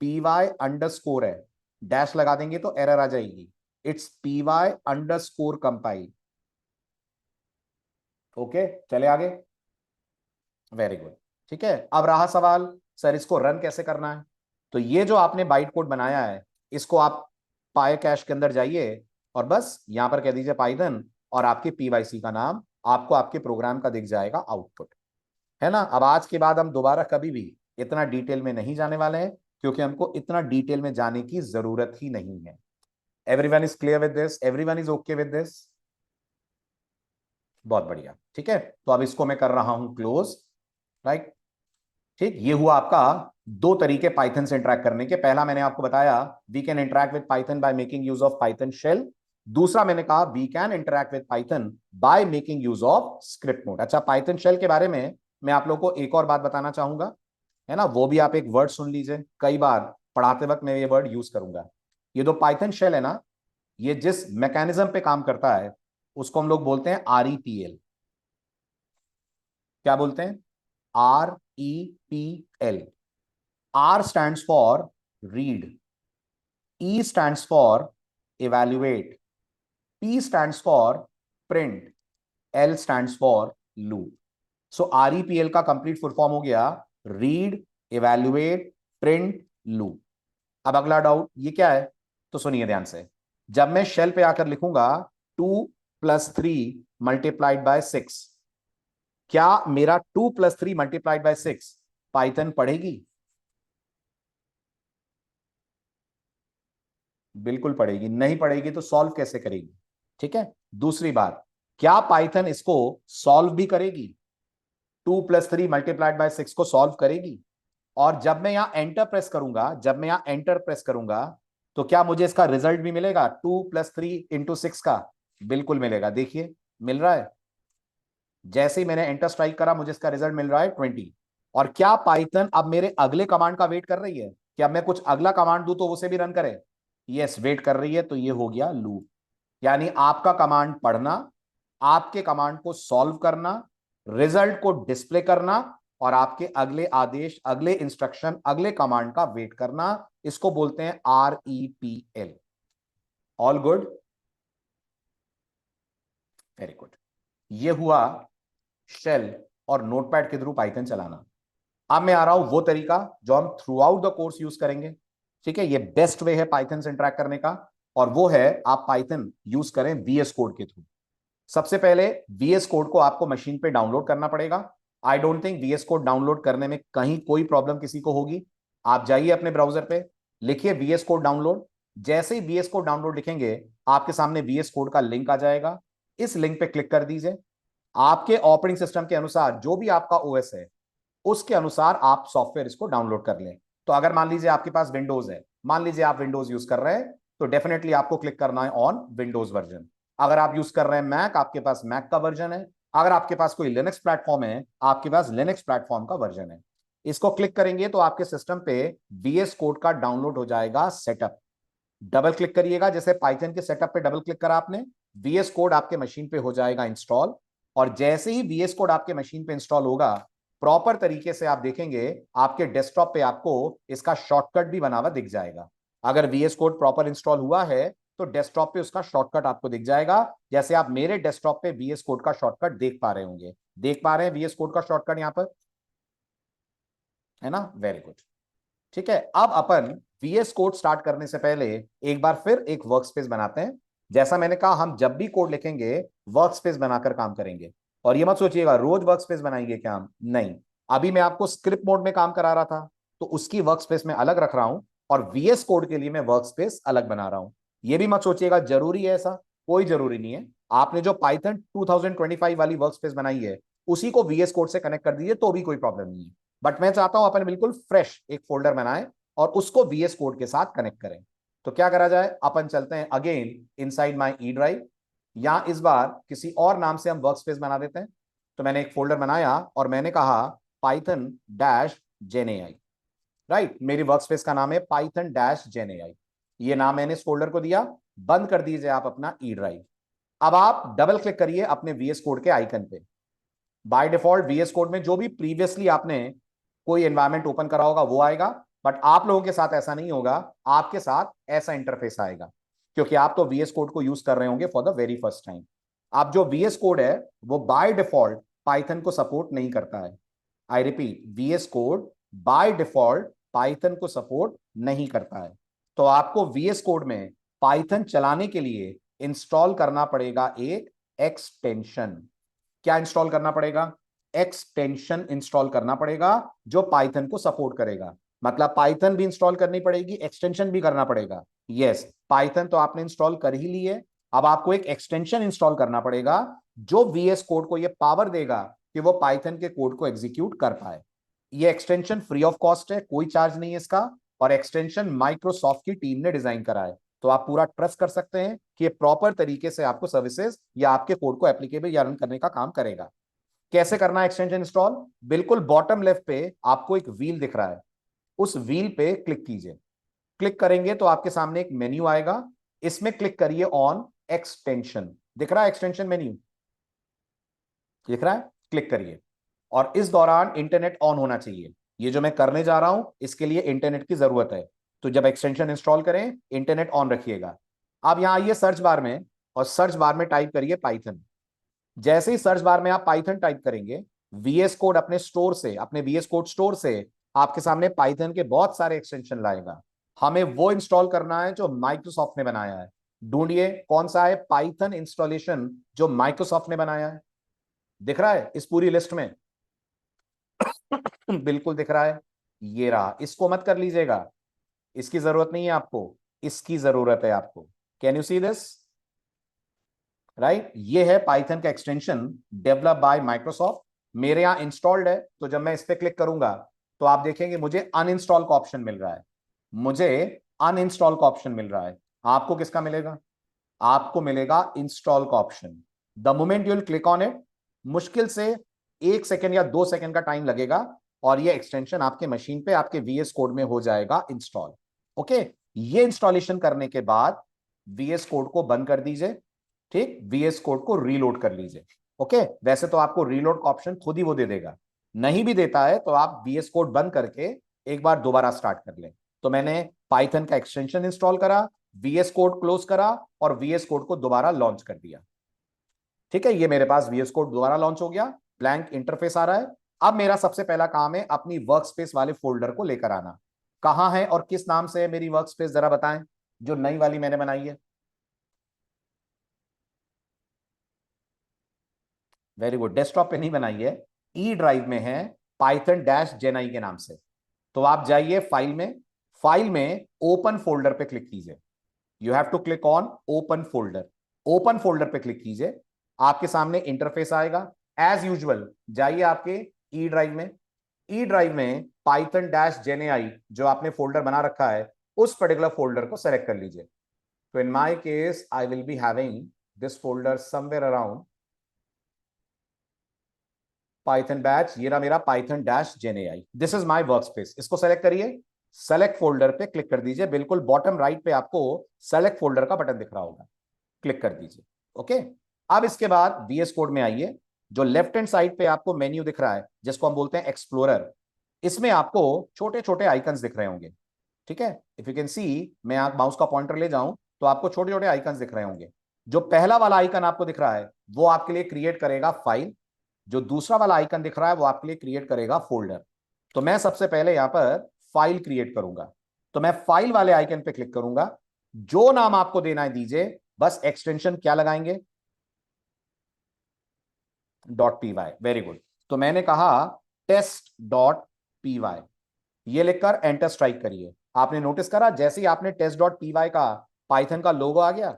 py_ है। डैश लगा देंगे तो एरर आ जाएगी। It's py_compile। ओके, चले आगे। Very good. ठीक है, अब रहा सवाल, सर इसको रन कैसे करना है? तो ये जो आपने बाइट कोड बनाया है, इसको आप पाई कैश के अंदर जाइए, और बस यहां पर कह दीजिए पाइथन, और आपके पीवाईसी का नाम आपको आपके प्रोग्राम का दिख जाएगा आउटपुट, है ना? अब आज के बाद हम दोबारा कभी भी इतना डिटेल में नहीं जाने वाले हैं, क्योंकि हमको इतना डिटेल में जाने की जरूरत ही नहीं है। Everyone is clear with this? Everyone is okay with this? बहुत बढ़िया। ठीक है, तो अब इसको मैं कर रहा हूं क्लोज, राइट। ठीक, ये हुआ आपका दो तरीके पाइथन से इंटरैक्ट करने के। पहला मैंने आपको बताया we can interact with Python by making use of Python shell. दूसरा मैंने कहा we can interact with Python by making use of script mode. अच्छा, पाइथन शेल के बारे में मैं आप लोगों को एक और बात बताना चाहूंगा, है ना? वो भी आप एक वर्ड सुन लीजिए, कई बार पढ़ाते वक्त मैं ये वर्ड यूज करूंगा। ये जो पाइथन शेल है ना, ये जिस मैकेनिज्म पे काम करता है उसको हम लोग बोलते हैं REPL। क्या बोलते हैं? REPL। R stands for read, E stands for evaluate, P stands for print, L stands for loop. So REPL का कंप्लीट फुल फॉर्म हो गया रीड, इवैल्यूएट, प्रिंट, लूप। अब अगला डाउट ये क्या है, तो सुनिए ध्यान से। जब मैं शेल पे आकर लिखूंगा 2+3 × 6, क्या मेरा 2+3 × 6 पाइथन पढ़ेगी? बिल्कुल पढ़ेगी। नहीं पढ़ेगी तो सॉल्व कैसे करेगी? ठीक है, दूसरी बात, क्या पाइथन इसको सॉल्व भी करेगी? 2+3 × 6 को सॉल्व करेगी? और जब मैं यहां एंटर प्रेस करूंगा, तो क्या मुझे इसका रिजल्ट भी मिलेगा 2+3 × 6 का? बिल्कुल मिलेगा। देखिए मिल रहा है, जैसे ही मैंने एंटर स्ट्राइक करा मुझे इसका रिजल्ट मिल रहा है 20। और क्या पाइथन अब मेरे अगले कमांड का वेट कर रही है कि अब मैं कुछ अगला कमांड दूं तो उसे भी रन करे? यस, वेट कर रही है। तो ये हो गया लूप। यानी आपका कमांड पढ़ना, आपके कमांड को सॉल्व करना, रिजल्ट को डिस्प्ले करना, और आपके अगले आदेश, अगले इंस्ट्रक्शन, अगले कमांड का वेट करना, इसको बोलते हैं REPL। All good? Very good. ये हुआ शेल और नोटपैड के थ्रू पाइथन चलाना। अब मैं आ रहा हूं वो तरीका जो हम through out the course use करेंगे। ठीक है, ये बेस्ट वे है पाइथन से इंटरैक्ट करने का, और वो है आप पाइथन यूज करें VS कोड के थ्रू। सबसे पहले VS कोड को आपको मशीन पे डाउनलोड करना पड़ेगा। I don't think VS code download करने में कहीं कोई प्रॉब्लम किसी को होगी। आप जाइए अपने ब्राउजर पे, लिखिए VS कोड डाउनलोड। जैसे ही VS कोड डाउनलोड लिखेंगे, आपके सामने VS कोड का लिंक आ जाएगा। इस लिंक पे क्लिक कर दीजिए। आपके ऑपरेटिंग सिस्टम के अनुसार जो भी आपका OS है, उसके अनुसार आप सॉफ्टवेयर इसको डाउनलोड कर लें। तो अगर मान लीजिए आपके पास विंडोज है, मान लीजिए आप विंडोज यूज कर रहे हैं, तो डेफिनेटली आपको क्लिक करना है ऑन विंडोज वर्जन। अगर आप यूज कर रहे हैं मैक, आपके पास मैक का वर्जन है। अगर आपके पास कोई लिनक्स प्लेटफॉर्म है, आपके पास लिनक्स प्लेटफॉर्म का वर्जन है। इसको क्लिक करेंगे तो आपके सिस्टम पे VS कोड का डाउनलोड हो जाएगा सेटअप। डबल क्लिक करिएगा, जैसे पाइथन के सेटअप पे डबल क्लिक करा आपने, VS कोड आपके मशीन पे हो जाएगा इंस्टॉल। और जैसे ही VS कोड आपके मशीन पे इंस्टॉल होगा, प्रॉपर तरीके से आप देखेंगे आपके डेस्कटॉप पे आपको इसका शॉर्टकट भी बना हुआ दिख जाएगा। अगर VS कोड प्रॉपर इंस्टॉल हुआ है तो डेस्कटॉप पे उसका शॉर्टकट आपको दिख जाएगा, जैसे आप मेरे डेस्कटॉप पे VS कोड का शॉर्टकट देख पा रहे होंगे। देख पा रहे हैं VS कोड का शॉर्टकट यहां पर? है ना, वेरी गुड। ठीक है, अब अपन VS कोड स्टार्ट करने से पहले एक बार फिर एक वर्कस्पेस बनाते हैं। जैसा मैंने कहा, हम जब भी कोड लिखेंगे वर्कस्पेस बनाकर काम करेंगे। और ये मत सोचिएगा रोज वर्कस्पेस बनाएंगे क्या हम, नहीं। अभी मैं आपको स्क्रिप्ट मोड में काम करा रहा था, तो उसकी वर्कस्पेस में अलग रख रहा हूं, और VS कोड के लिए मैं वर्कस्पेस अलग बना रहा हूं। ये भी मत सोचिएगा जरूरी है ऐसा, कोई जरूरी नहीं है। आपने जो पाइथन 2025 वाली वर्कस्पेस बनाई है उसी को VS कोड से कनेक्ट कर दीजिए तो भी कोई प्रॉब्लम नहीं है। बट मैं चाहता हूं अपन बिल्कुल फ्रेश एक फोल्डर बनाए और उसको VS कोड के साथ कनेक्ट करें। तो क्या करा जाए, अपन चलते हैं again inside my E drive, या इस बार किसी और नाम से हम वर्कस्पेस बना देते हैं। तो मैंने एक फोल्डर बनाया और मैंने कहा पाइथन डैश जेन, राइट। मेरी वर्कस्पेस का नाम है पाइथन डैश जेन, ये नाम मैंने इस फोल्डर को दिया। बंद कर दीजिए आप अपना ई ड्राइव। अब आप डबल क्लिक करिए अपने VS कोड के आइकन पे। बाय डिफॉल्ट VS कोड में जो भी प्रीवियसली आपने कोई एनवायरनमेंट ओपन करा होगा वो आएगा, बट आप लोगों के साथ ऐसा नहीं होगा। आपके साथ ऐसा इंटरफेस आएगा, क्योंकि आप तो VS कोड को यूज कर रहे होंगे for the very first time. आप जो VS कोड है वो बाय डिफॉल्ट पाइथन को सपोर्ट नहीं करता है। I repeat, VS code by default Python को सपोर्ट नहीं करता है। तो आपको VS कोड में पाइथन चलाने के लिए इंस्टॉल करना पड़ेगा एक एक्सटेंशन। क्या इंस्टॉल करना पड़ेगा, एक्सटेंशन इंस्टॉल करना पड़ेगा जो पाइथन को सपोर्ट करेगा। मतलब पाइथन भी इंस्टॉल करनी पड़ेगी, एक्सटेंशन भी करना पड़ेगा। यस, पाइथन तो आपने इंस्टॉल कर ही ली है, अब आपको एक एक्सटेंशन इंस्टॉल करना पड़ेगा जो VS कोड को यह पावर देगा कि वो पाइथन के कोड को एग्जीक्यूट कर पाए। ये एक्सटेंशन फ्री ऑफ कॉस्ट है, कोई चार्ज नहीं है इसका, और एक्सटेंशन माइक्रोसॉफ्ट की टीम ने डिजाइन करा है। तो आप पूरा ट्रस्ट कर सकते हैं कि ये प्रॉपर तरीके से आपको सर्विसेज या आपके कोड को एप्लीकेबल या रन करने का काम करेगा। कैसे करना है एक्सटेंशन इंस्टॉल, बिल्कुल बॉटम लेफ्ट पे आपको एक व्हील दिख रहा है, उस व्हील पे क्लिक कीजिए। क्लिक करेंगे तो आपके सामने एक मेन्यू आएगा, इसमें क्लिक करिए ऑन एक्सटेंशन। दिख रहा है एक्सटेंशन मेन्यू, दिख रहा है, क्लिक करिए। और इस दौरान इंटरनेट ऑन होना चाहिए। ये जो मैं करने जा रहा हूं इसके लिए इंटरनेट की जरूरत है, तो जब एक्सटेंशन इंस्टॉल करें इंटरनेट ऑन रखिएगा। अब यहां आइए सर्च बार में, और सर्च बार में टाइप करिए पाइथन। जैसे ही सर्च बार में आप पाइथन टाइप करेंगे, VS कोड अपने स्टोर से, अपने VS कोड स्टोर से आपके सामने पाइथन के बहुत सारे एक्सटेंशन लाएगा। हमें वो इंस्टॉल करना है जो माइक्रोसॉफ्ट ने बनाया है। ढूंढिए कौन सा है पाइथन इंस्टॉलेशन जो माइक्रोसॉफ्ट ने बनाया है। दिख रहा है इस पूरी लिस्ट में? बिल्कुल दिख रहा है, ये रहा। इसको मत कर लीजिएगा, इसकी जरूरत नहीं है आपको, इसकी जरूरत है आपको। Can you see this, right? ये है पाइथन का एक्सटेंशन डेवलप बाय माइक्रोसॉफ्ट, मेरे यहां इंस्टॉल्ड है। तो जब मैं इस पर क्लिक करूंगा तो आप देखेंगे मुझे अनइंस्टॉल का ऑप्शन मिल रहा है, मुझे अनइंस्टॉल का ऑप्शन मिल रहा है। आपको किसका मिलेगा, आपको मिलेगा इंस्टॉल का option. The moment you will click on it, मुश्किल से 1 सेकंड या 2 सेकंड का टाइम लगेगा, और ये एक्सटेंशन आपके मशीन पे आपके VS कोड में हो जाएगा इंस्टॉल। ओके, ये इंस्टॉलेशन करने के बाद VS कोड को बंद कर दीजिए। ठीक, VS कोड को रीलोड कर लीजिए। ओके, वैसे तो आपको रीलोड का ऑप्शन खुद ही वो दे देगा, नहीं भी देता है तो आप VS कोड बंद करके एक बार दोबारा स्टार्ट कर लें। तो मैंने पाइथन का एक्सटेंशन इंस्टॉल करा, VS कोड क्लोज करा और VS कोड को दोबारा लॉन्च कर दिया। ठीक है, ये मेरे पास VS कोड दोबारा लॉन्च हो गया, ब्लैंक इंटरफेस आ रहा है। अब मेरा सबसे पहला काम है अपनी वर्कस्पेस वाले फोल्डर को लेकर आना। कहां है और किस नाम से है मेरी वर्कस्पेस, जरा बताएं, जो नई वाली मैंने बनाई है। वेरी गुड, डेस्कटॉप पे नहीं बनाई है, ई ड्राइव में है, पाइथन डैश जेनाई के नाम से। तो आप जाइए फाइल में, फाइल में ओपन फोल्डर पे क्लिक कीजिए। You have to click on open folder, open folder पे क्लिक कीजिए। आपके सामने इंटरफेस आएगा। एज यूजुअल जाइए आपके ई ड्राइव में, ई ड्राइव में पाइथन डैश जेनेआई जो आपने फोल्डर बना रखा है उस पर्टिकुलर फोल्डर को सेलेक्ट कर लीजिए। तो in my case I will be having this folder somewhere around Python batch, ये रहा मेरा Python dash GenAI, this is my workspace. इसको सेलेक्ट करिए, सेलेक्ट फोल्डर पे क्लिक कर दीजिए। बिल्कुल बॉटम राइट पे आपको सेलेक्ट फोल्डर का बटन दिख रहा होगा, क्लिक कर दीजिए। ओके, अब इसके बाद VS कोड में आइए। जो लेफ्ट हैंड साइड पे आपको मेन्यू दिख रहा है जिसको हम बोलते हैं एक्सप्लोरर, इसमें आपको छोटे छोटे आइकन्स दिख रहे होंगे। ठीक है, इफ यू कैन सी, मैं आप माउस का पॉइंटर ले जाऊं तो आपको छोटे छोटे आइकन्स दिख रहे होंगे। जो पहला वाला आइकन आपको दिख रहा है वो आपके लिए क्रिएट करेगा फाइल, जो दूसरा वाला आइकन दिख रहा है वो आपके लिए क्रिएट करेगा फोल्डर। तो मैं सबसे पहले यहां पर फाइल क्रिएट करूंगा। तो मैं फाइल वाले आइकन पे क्लिक करूंगा, जो नाम आपको देना है दीजिए, बस एक्सटेंशन क्या लगाएंगे, .py। Very good. तो मैंने कहा test.py, ये लिखकर एंटर स्ट्राइक करिए। आपने नोटिस करा जैसे ही आपने test.py का पाइथन का लोगो आ गया,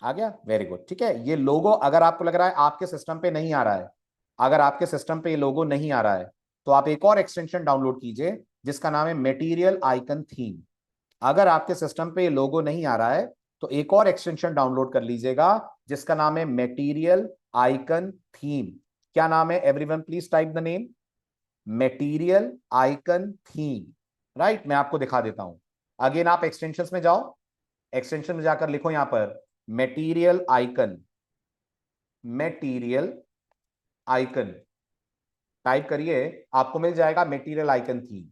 आ गया, वेरी गुड। ठीक है, ये लोगो अगर आपको लग रहा है आपके सिस्टम पे नहीं आ रहा है, अगर आपके सिस्टम पे ये लोगो नहीं आ रहा है, तो आप एक और एक्सटेंशन डाउनलोड कीजिए जिसका नाम है मटेरियल आइकन थीम। अगर आपके सिस्टम पे ये लोगो नहीं आ रहा है तो एक और एक्सटेंशन डाउनलोड कर लीजिएगा जिसका नाम है मटेरियल आइकन थीम। क्या नाम है everyone, please type the name, material icon theme. Right, मैं आपको दिखा देता हूं। अगेन आप एक्सटेंशंस में जाओ, एक्सटेंशन में जाकर लिखो यहां पर material icon, material icon type करिए, आपको मिल जाएगा मटेरियल आइकन थीम।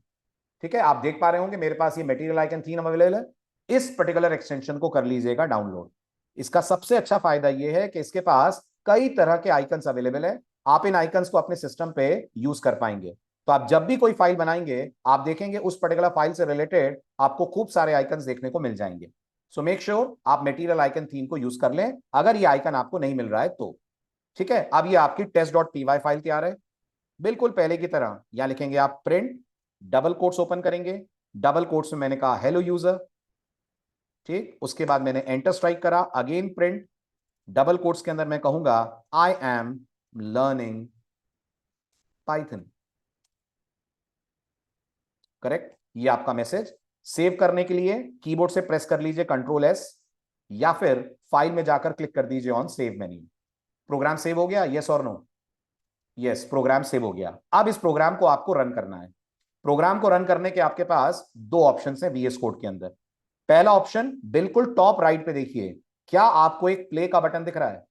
ठीक है, आप देख पा रहे होंगे मेरे पास ये मटेरियल आइकन थीम अवेलेबल है। इस पर्टिकुलर एक्सटेंशन को कर लीजिएगा डाउनलोड। इसका सबसे अच्छा फायदा यह है कि इसके पास कई तरह के आइकन्स अवेलेबल है, आप इन आइकन्स को अपने सिस्टम पे यूज कर पाएंगे। तो आप जब भी कोई फाइल बनाएंगे, आप देखेंगे उस पर्टिकुलर फाइल से रिलेटेड आपको खूब सारे आइकन्स देखने को मिल जाएंगे। सो मेक श्योर आप मटेरियल आइकन थीम को यूज कर लें अगर ये आइकन आपको नहीं मिल रहा है तो। ठीक है, अब ये आपकी test.py फाइल तैयार है। बिल्कुल पहले की तरह यहां लिखेंगे आप प्रिंट, डबल कोट्स ओपन करेंगे, डबल कोट्स में मैंने कहा हेलो यूजर। ठीक, उसके बाद मैंने एंटर स्ट्राइक करा, अगेन प्रिंट, डबल कोट्स के अंदर मैं कहूंगा I am learning Python. Correct, ये आपका मैसेज। सेव करने के लिए कीबोर्ड से प्रेस कर लीजिए Ctrl+S, या फिर फाइल में जाकर क्लिक कर दीजिए on save menu. Program save हो गया, यस और नो? यस, प्रोग्राम सेव हो गया। अब इस प्रोग्राम को आपको रन करना है। प्रोग्राम को रन करने के आपके पास दो ऑप्शन हैं VS कोड के अंदर। पहला ऑप्शन बिल्कुल टॉप राइट पे देखिए, क्या आपको एक प्ले का बटन दिख रहा है?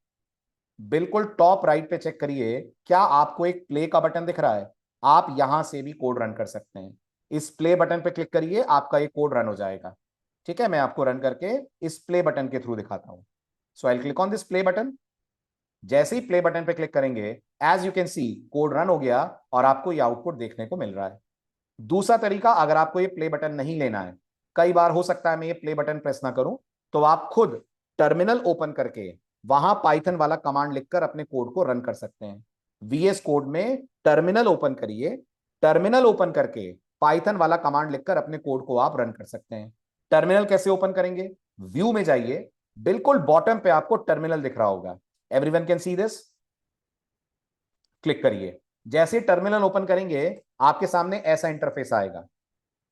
बिल्कुल टॉप राइट पे चेक करिए, क्या आपको एक प्ले का बटन दिख रहा है? आप यहां से भी कोड रन कर सकते हैं। इस प्ले बटन पे क्लिक करिए, आपका ये कोड रन हो जाएगा। ठीक है, मैं आपको रन करके इस प्ले बटन के थ्रू दिखाता हूं। So I click on this play button. जैसे ही प्ले बटन पे क्लिक करेंगे, as you can see code run हो गया और आपको ये आउटपुट देखने को मिल रहा है। दूसरा तरीका, अगर आपको ये प्ले बटन नहीं लेना है, कई बार हो सकता है मैं ये प्ले बटन प्रेस ना करूं, तो आप खुद टर्मिनल ओपन करके वहां पाइथन वाला कमांड लिखकर अपने कोड को रन कर सकते हैं। VS कोड में टर्मिनल ओपन करिए, टर्मिनल ओपन करके पाइथन वाला कमांड लिखकर अपने कोड को आप रन कर सकते हैं। टर्मिनल कैसे ओपन करेंगे? व्यू में जाइए, बिल्कुल बॉटम पे आपको टर्मिनल दिख रहा होगा, everyone can see this. Click करिए, जैसे टर्मिनल ओपन करेंगे आपके सामने ऐसा इंटरफेस आएगा।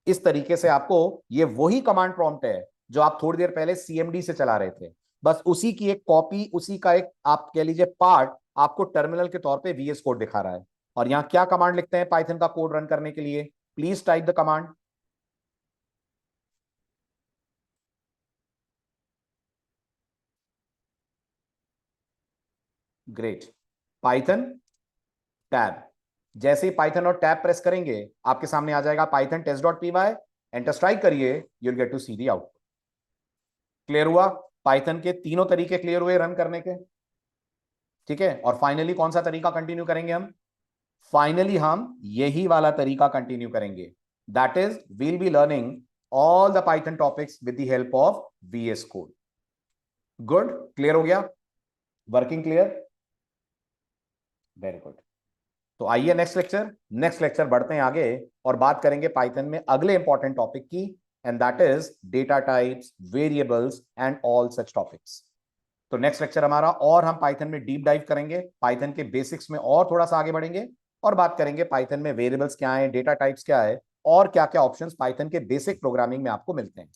इस तरीके से आपको ये वही कमांड प्रॉम्प्ट है जो आप थोड़ी देर पहले CMD से चला रहे थे, बस उसी की एक कॉपी, उसी का एक आप कह लीजिए पार्ट आपको टर्मिनल के तौर पे VS कोड दिखा रहा है। और यहां क्या कमांड लिखते हैं पाइथन का कोड रन करने के लिए? Please type the command. Great, Python tab. जैसे ही पाइथन और टैब प्रेस करेंगे आपके सामने आ जाएगा पाइथन test.py। एंटर स्ट्राइक करिए, you'll get to see the output. Clear हुआ? पाइथन के तीनों तरीके क्लियर हुए रन करने के। ठीक है, और फाइनली कौन सा तरीका कंटिन्यू करेंगे हम? फाइनली हम यही वाला तरीका कंटिन्यू करेंगे, that is we'll be learning all the Python topics with the help of VS code. Good, clear हो गया? Working clear? Very good. तो आइए नेक्स्ट लेक्चर बढ़ते हैं आगे और बात करेंगे पाइथन में अगले इंपॉर्टेंट टॉपिक की, and that is data types, variables and all such topics. तो नेक्स्ट लेक्चर हमारा, और हम पाइथन में डीप डाइव करेंगे, पाइथन के बेसिक्स में और थोड़ा सा आगे बढ़ेंगे और बात करेंगे पाइथन में वेरिएबल्स क्या है, डेटा टाइप्स क्या है, और क्या क्या ऑप्शंस पाइथन के बेसिक प्रोग्रामिंग में आपको मिलते हैं।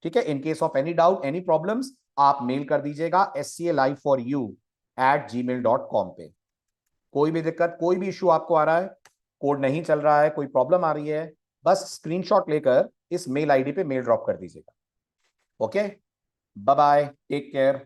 ठीक है, in case of any doubt, any problems, आप मेल कर दीजिएगा scalive4u@gmail.com पे। कोई भी दिक्कत, कोई भी इश्यू आपको आ रहा है, कोड नहीं चल रहा है, कोई प्रॉब्लम आ रही है, बस स्क्रीनशॉट लेकर इस मेल आईडी पे मेल ड्रॉप कर दीजिएगा। Okay, bye bye, take care.